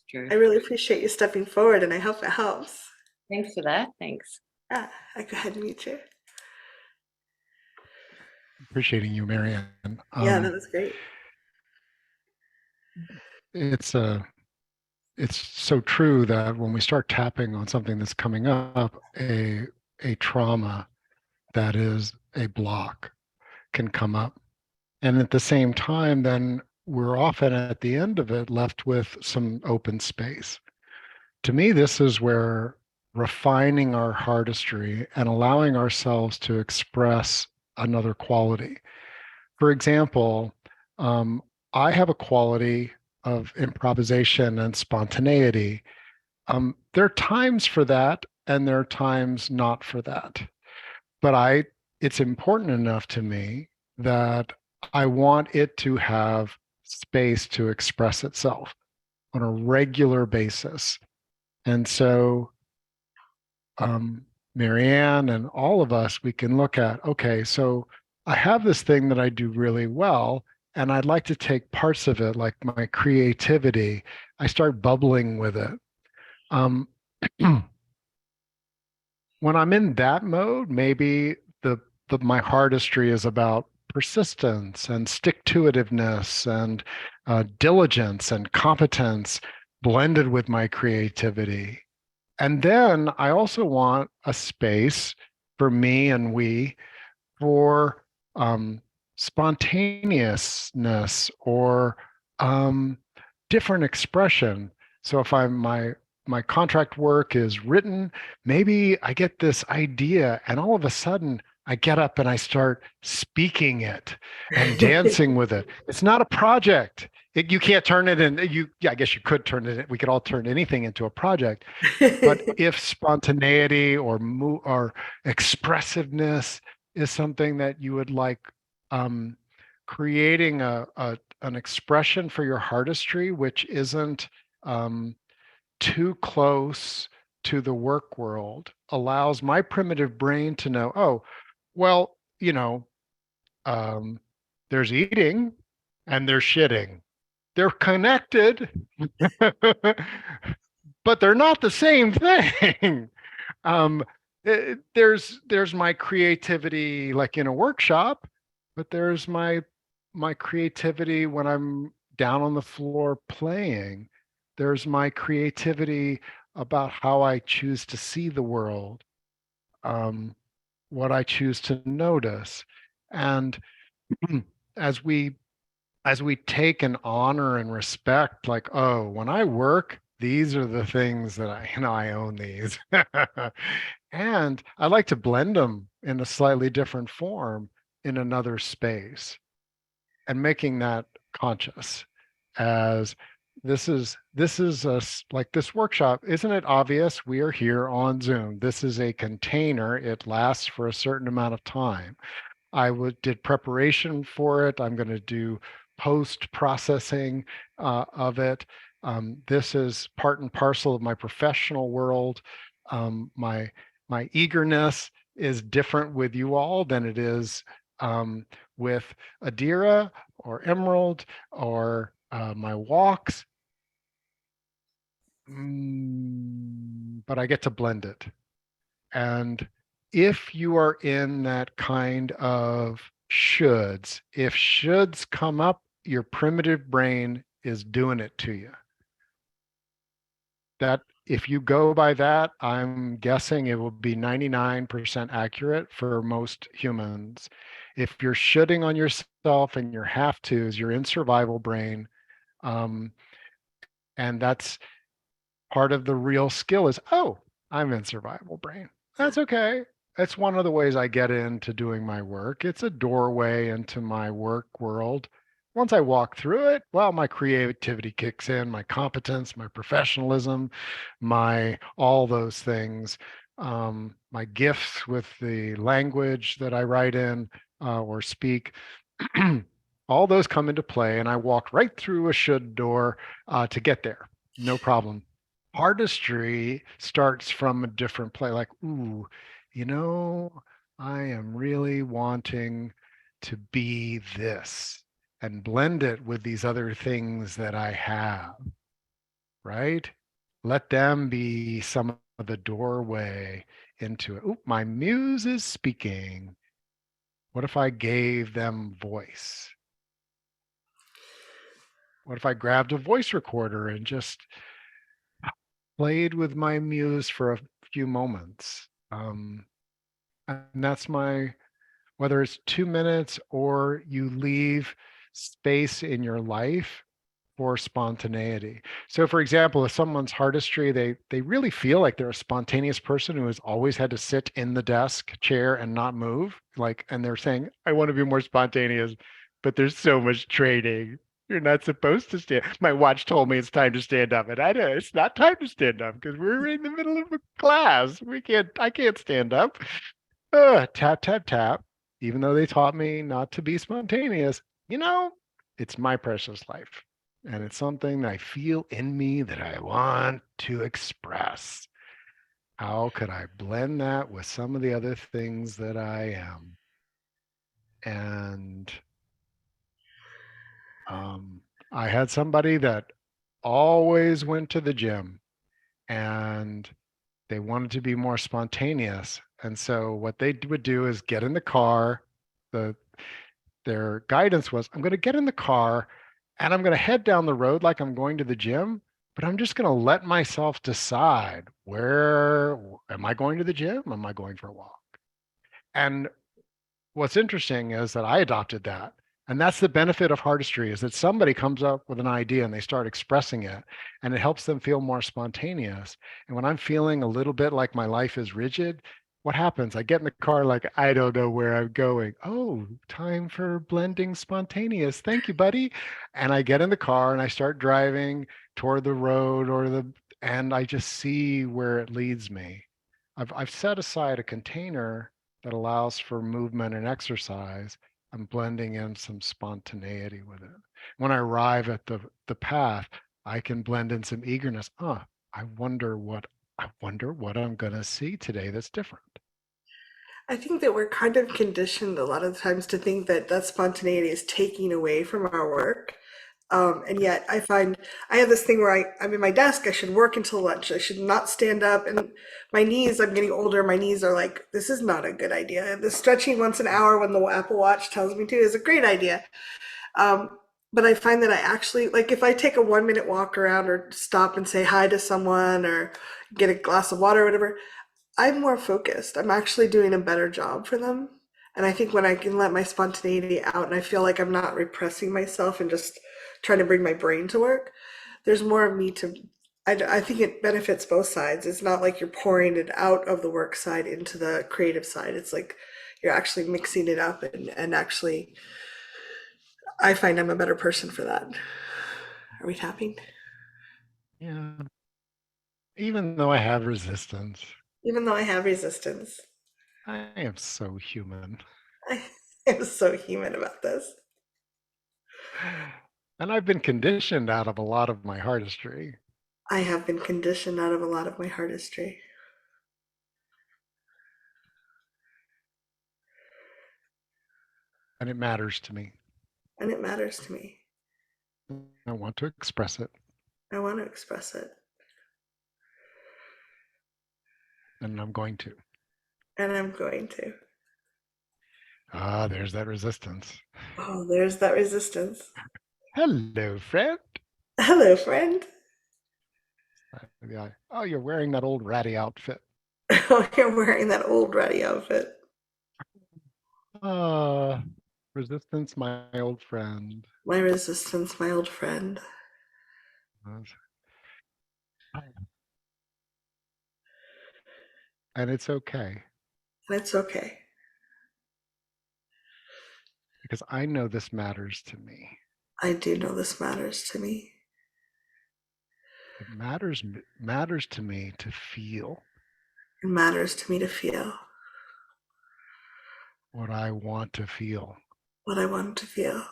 True. I really appreciate you stepping forward and I hope it helps. Thanks for that. Thanks. Yeah, I go ahead and mute you. Appreciating you, Marianne. Yeah, that was great. It's so true that when we start tapping on something that's coming up, a trauma that is a block can come up. And at the same time, then we're often at the end of it left with some open space. To me, this is where refining our heartistry and allowing ourselves to express another quality. For example, I have a quality of improvisation and spontaneity. There are times for that, and there are times not for that. But it's important enough to me that I want it to have space to express itself on a regular basis. And so Marianne and all of us, we can look at, okay, so I have this thing that I do really well, and I'd like to take parts of it, like my creativity, I start bubbling with it. When I'm in that mode, maybe my heartistry is about persistence and stick-to-itiveness and diligence and competence blended with my creativity. And then I also want a space for me and we for spontaneousness or different expression. So if my contract work is written, maybe I get this idea and all of a sudden I get up and I start speaking it and dancing with it. It's not a project. You can't turn it in. I guess you could turn it. We could all turn anything into a project. But if spontaneity or expressiveness is something that you would like creating an expression for your heartistry, which isn't too close to the work world, allows my primitive brain to know, oh, well, there's eating and there's shitting. They're connected, but they're not the same thing. um, there's my creativity like in a workshop, but there's my creativity when I'm down on the floor playing. There's my creativity about how I choose to see the world, what I choose to notice. And as we take an honor and respect, like, oh, when I work, these are the things that I own these. And I like to blend them in a slightly different form in another space, and making that conscious as like this workshop. Isn't it obvious? We are here on Zoom. This is a container. It lasts for a certain amount of time. did preparation for it. I'm going to do post processing of it. This is part and parcel of my professional world. My eagerness is different with you all than it is with Adira or Emerald or my walks. But I get to blend it. And if you are in that kind of shoulds, if shoulds come up, your primitive brain is doing it to you. That if you go by that, I'm guessing it will be 99% accurate for most humans. If you're shoulding on yourself and your have tos, you're in survival brain. And that's part of the real skill is, oh, I'm in survival brain. That's okay. That's one of the ways I get into doing my work. It's a doorway into my work world. Once I walk through it, well, my creativity kicks in, my competence, my professionalism, my all those things, my gifts with the language that I write in or speak. All those come into play, and I walk right through a should door to get there. No problem. Artistry starts from a different place, like, ooh, I am really wanting to be this and blend it with these other things that I have, right? Let them be some of the doorway into it. Ooh, my muse is speaking. What if I gave them voice? What if I grabbed a voice recorder and just played with my muse for a few moments? And that's whether it's 2 minutes or you leave space in your life for spontaneity. So for example, if someone's heartistry, they really feel like they're a spontaneous person who has always had to sit in the desk chair and not move, and they're saying, I want to be more spontaneous, but there's so much training. You're not supposed to stand. My watch told me it's time to stand up, and I know it's not time to stand up because we're in the middle of a class. I can't stand up. Tap, tap, tap. Even though they taught me not to be spontaneous, it's my precious life. And it's something I feel in me that I want to express. How could I blend that with some of the other things that I am? And I had somebody that always went to the gym and they wanted to be more spontaneous. And so what they would do is get in the car. Their guidance was, I'm going to get in the car and I'm going to head down the road like I'm going to the gym, but I'm just going to let myself decide, where am I going to the gym? Am I going for a walk? And what's interesting is that I adopted that. And that's the benefit of heartistry, is that somebody comes up with an idea and they start expressing it, and it helps them feel more spontaneous. And when I'm feeling a little bit like my life is rigid, what happens? I get in the car like, I don't know where I'm going. Oh, time for blending spontaneous. Thank you, buddy. And I get in the car and I start driving toward the road and I just see where it leads me. I've set aside a container that allows for movement and exercise. I'm blending in some spontaneity with it. When I arrive at the path, I can blend in some eagerness. I wonder what I'm going to see today that's different. I think that we're kind of conditioned a lot of times to think that that spontaneity is taking away from our work. And yet I find I have this thing where I'm in my desk, I should work until lunch. I should not stand up. And my knees, I'm getting older, my knees are like, this is not a good idea. The stretching once an hour when the Apple Watch tells me to is a great idea. But I find that I actually, like if I take a 1 minute walk around or stop and say hi to someone or get a glass of water or whatever, I'm more focused. I'm actually doing a better job for them. And I think when I can let my spontaneity out and I feel like I'm not repressing myself and just trying to bring my brain to work, there's more of me to, I think it benefits both sides. It's not like you're pouring it out of the work side into the creative side. It's like you're actually mixing it up and actually, I find I'm a better person for that. Are we tapping? Yeah. Even though I have resistance, Even though I have resistance, I am so human. I am so human about this. And I've been conditioned out of a lot of my heartistry. I have been conditioned out of a lot of my heartistry. And it matters to me. And it matters to me. I want to express it. I want to express it. And I'm going to. And I'm going to. There's that resistance. Oh, there's that resistance. Hello, friend. Hello, friend. Oh, you're wearing that old ratty outfit. Oh, you're wearing that old ratty outfit. Resistance, my old friend. My resistance, my old friend. And it's okay. And it's okay. Because I know this matters to me. I do know this matters to me. It matters to me to feel. It matters to me to feel. What I want to feel. What I want to feel.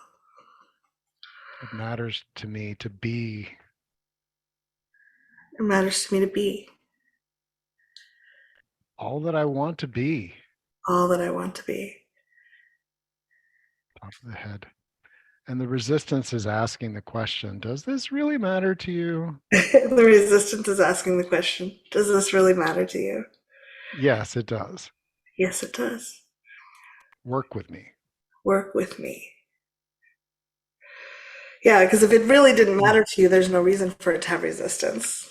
It matters to me to be. It matters to me to be. All that I want to be. All that I want to be. Top of the head. And the resistance is asking the question, does this really matter to you? The resistance is asking the question, does this really matter to you? Yes, it does. Yes, it does. Work with me. Work with me. Yeah, because if it really didn't matter to you, there's no reason for it to have resistance.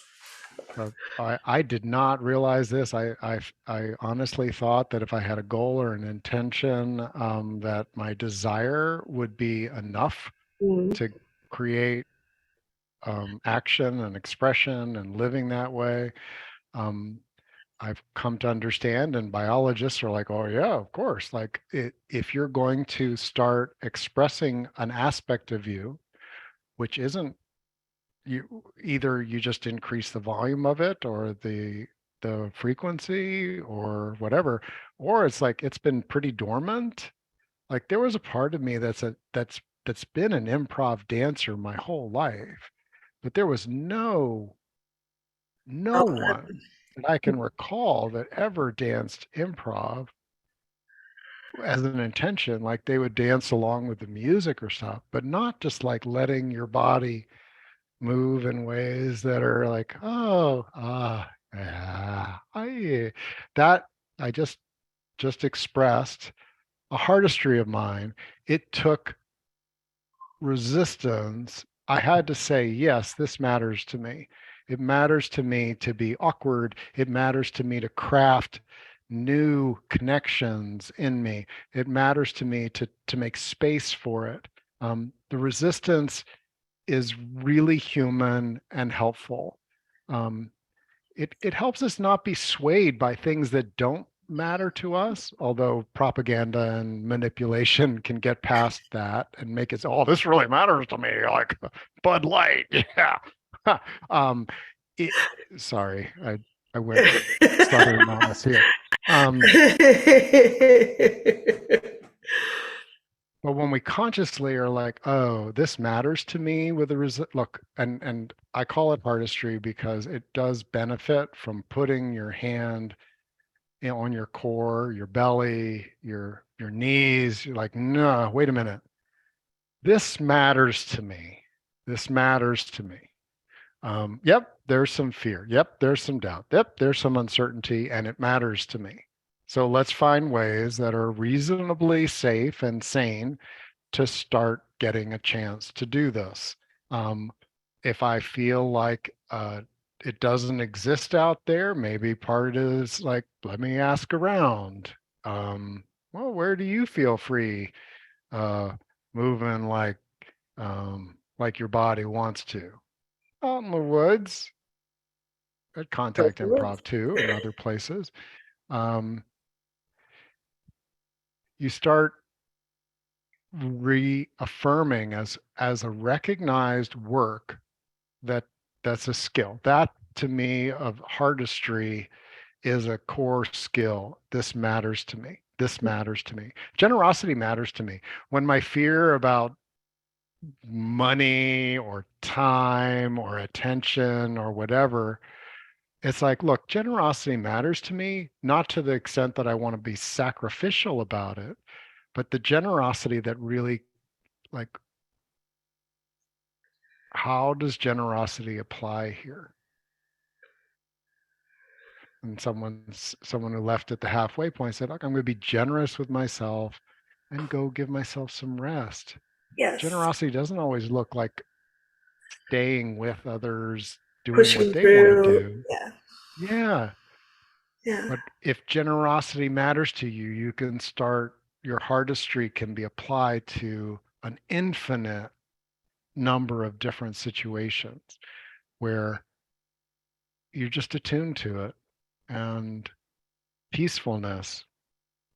I did not realize this. I honestly thought that if I had a goal or an intention, that my desire would be enough to create action and expression and living that way. I've come to understand, and biologists are like, oh yeah, of course. Like if you're going to start expressing an aspect of you, which isn't you just increase the volume of it or the frequency or whatever, or it's like it's been pretty dormant. Like there was a part of me that's been an improv dancer my whole life, but there was no one that I can recall that ever danced improv as an intention. Like they would dance along with the music or stuff, but not just like letting your body move in ways that are like, I just expressed a heartistry of mine. It took resistance. I had to say, yes, this matters to me. It matters to me to be awkward. It matters to me to craft new connections in me. It matters to me to make space for it. The resistance is really human and helpful. It helps us not be swayed by things that don't matter to us, although propaganda and manipulation can get past that and make it say, oh, this really matters to me, like Bud Light. Yeah. Sorry, I went Southern anonymous here. But when we consciously are like, oh, this matters to me with the look, and I call it heartistry because it does benefit from putting your hand, on your core, your belly, your knees. You're like, no, wait a minute. This matters to me. This matters to me. Yep, there's some fear. Yep, there's some doubt. Yep, there's some uncertainty, and it matters to me. So let's find ways that are reasonably safe and sane to start getting a chance to do this. If I feel like it doesn't exist out there, maybe part is like, let me ask around. Well, where do you feel free moving like your body wants to? Out in the woods, at Contact Improv too, and other places. Um, you start reaffirming as a recognized work that's a skill. That to me of heartistry is a core skill. This matters to me. This matters to me. Generosity matters to me. When my fear about money or time or attention or whatever, it's like, look, generosity matters to me, not to the extent that I want to be sacrificial about it, but the generosity that really, like, how does generosity apply here? And someone who left at the halfway point said, look, I'm going to be generous with myself and go give myself some rest. Yes. Generosity doesn't always look like staying with others, doing Pushing what they want to through. do. Yeah. Yeah. Yeah. But if generosity matters to you, you can start, your heartistry can be applied to an infinite number of different situations where you're just attuned to it. And peacefulness,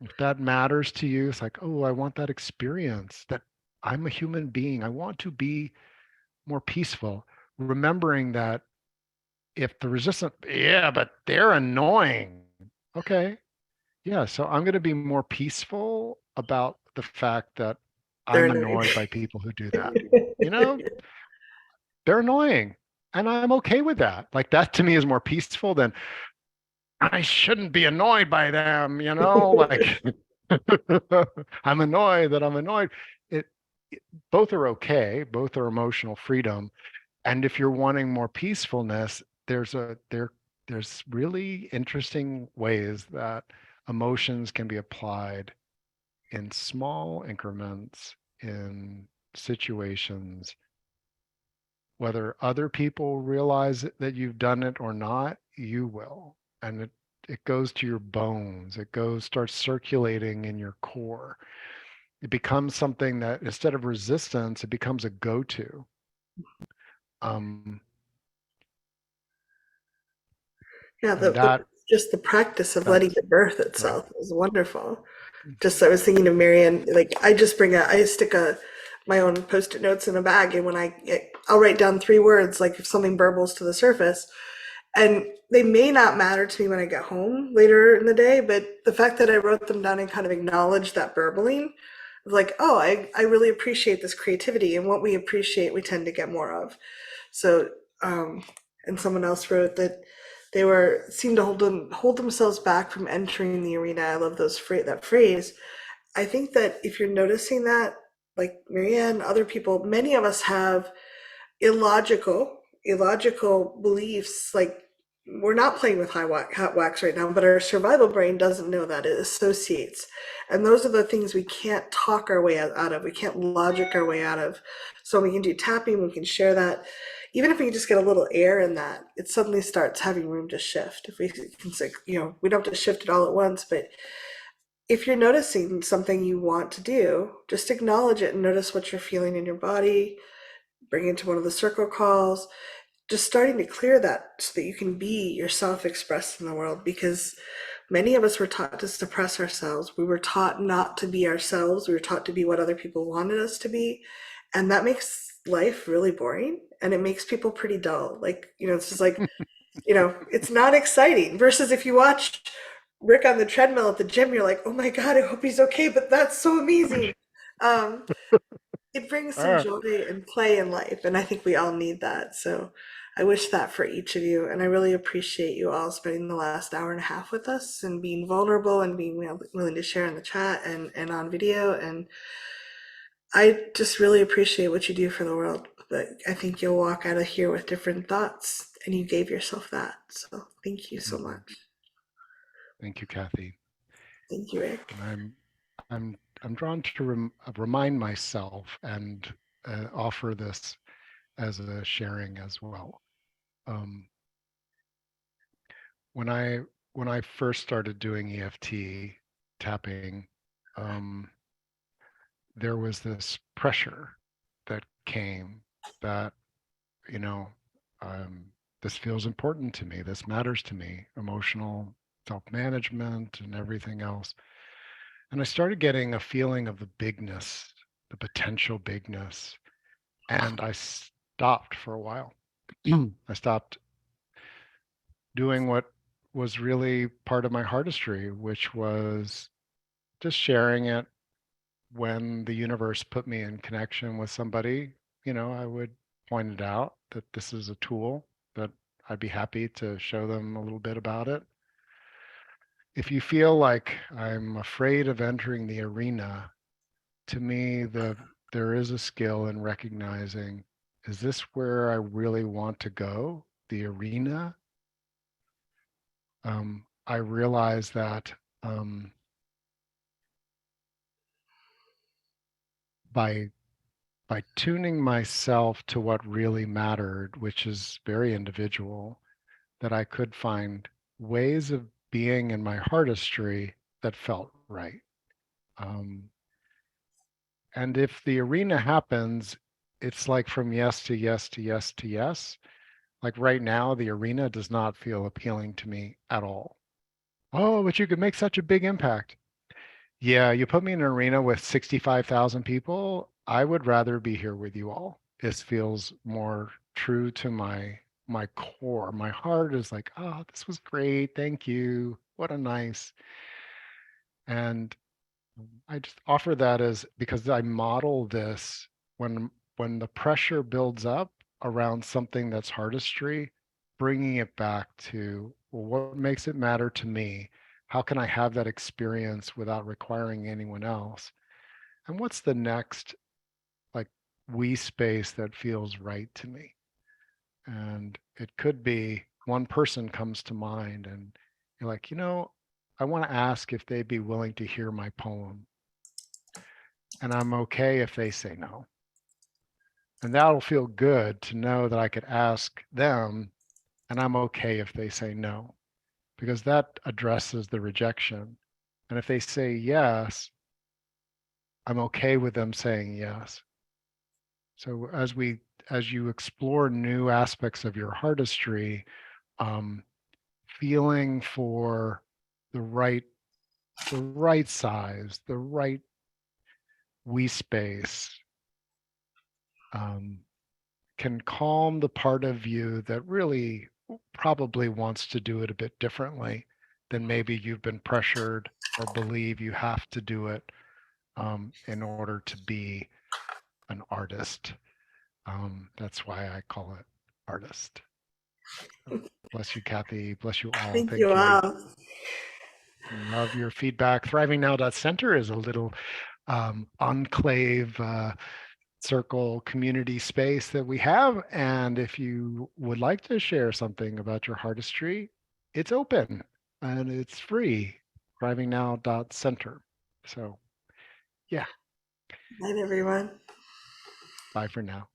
if that matters to you, it's like, oh, I want that experience, that I'm a human being. I want to be more peaceful. Remembering that if the resistance, yeah, but they're annoying. Okay. Yeah. So I'm going to be more peaceful about the fact that They're I'm annoying. annoyed by people who do that. You know, they're annoying. And I'm okay with that. Like that to me is more peaceful than I shouldn't be annoyed by them, like I'm annoyed that I'm annoyed. It both are okay, both are emotional freedom. And if you're wanting more peacefulness, there's really interesting ways that emotions can be applied in small increments in situations, whether other people realize that you've done it or not, you will. And it goes to your bones. Starts circulating in your core. It becomes something that instead of resistance, it becomes a go-to. Yeah, And that, just the practice of letting that's it birth right. itself is wonderful. Just I was thinking of Marianne, like I stick my own post-it notes in a bag, and I'll write down 3 words, like if something burbles to the surface, and they may not matter to me when I get home later in the day, but the fact that I wrote them down and kind of acknowledged that burbling, like, oh, I really appreciate this creativity, and what we appreciate, we tend to get more of. So, and someone else wrote that they seem to hold themselves back from entering the arena. I love that phrase. I think that if you're noticing that, like Marianne, other people, many of us have illogical beliefs. Like we're not playing with hot wax right now, but our survival brain doesn't know that. It associates. And those are the things we can't talk our way out of. We can't logic our way out of. So we can do tapping, we can share that. Even if we just get a little air in that, it suddenly starts having room to shift. If we can say, we don't have to shift it all at once, but if you're noticing something you want to do, just acknowledge it and notice what you're feeling in your body. Bring it to one of the circle calls. Just starting to clear that so that you can be yourself expressed in the world, because many of us were taught to suppress ourselves. We were taught not to be ourselves. We were taught to be what other people wanted us to be. And that makes life really boring, and it makes people pretty dull. Like, it's just like, it's not exciting. Versus if you watch Rick on the treadmill at the gym, you're like, oh my God, I hope he's okay. But that's so amazing. It brings some Ah, joy and play in life, and I think we all need that. So I wish that for each of you, and I really appreciate you all spending the last hour and a half with us and being vulnerable and being willing to share in the chat and on video. And I just really appreciate what you do for the world. But I think you'll walk out of here with different thoughts, and you gave yourself that. So thank you so mhm. much. Thank you, Kathy. Thank you, Rick. And I'm drawn to remind myself and offer this as a sharing as well. Um, when I when I first started doing EFT tapping, um, there was this pressure that came that, you know, um, this feels important to me. This matters to me, emotional self-management and everything else. And I started getting a feeling of the bigness, the potential bigness. And I stopped for a while. I stopped doing what was really part of my artistry, which was just sharing it when the universe put me in connection with somebody. I would point it out that this is a tool that I'd be happy to show them a little bit about it. If you feel like I'm afraid of entering the arena, to me, there is a skill in recognizing, is this where I really want to go? The arena? I realize that by tuning myself to what really mattered, which is very individual, that I could find ways of being in my artistry that felt right. Um, and if the arena happens, it's like from yes to yes to yes to yes. Like right now, the arena does not feel appealing to me at all. Oh, but you could make such a big impact. Yeah, you put me in an arena with 65,000 people, I would rather be here with you all. This feels more true to my core. My heart is like, oh, this was great. Thank you. What a nice. And I just offer that as because I model this when the pressure builds up around something that's artistry, bringing it back to, well, what makes it matter to me? How can I have that experience without requiring anyone else? And what's the next like we space that feels right to me? And it could be one person comes to mind and you're like, I want to ask if they'd be willing to hear my poem. And I'm okay if they say no. And that'll feel good to know that I could ask them and I'm okay if they say no, because that addresses the rejection. And if they say yes, I'm okay with them saying yes. So as you explore new aspects of your artistry, um, feeling for the right size, the right we space, um, can calm the part of you that really probably wants to do it a bit differently than maybe you've been pressured or believe you have to do it in order to be an artist. That's why I call it artist. Bless you, Kathy. Bless you all. Thank you Thank you. all. Love your feedback. ThrivingNow.center is a little enclave circle community space that we have. And if you would like to share something about your artistry, it's open and it's free. ThrivingNow.center. So yeah, Night, everyone. bye for now.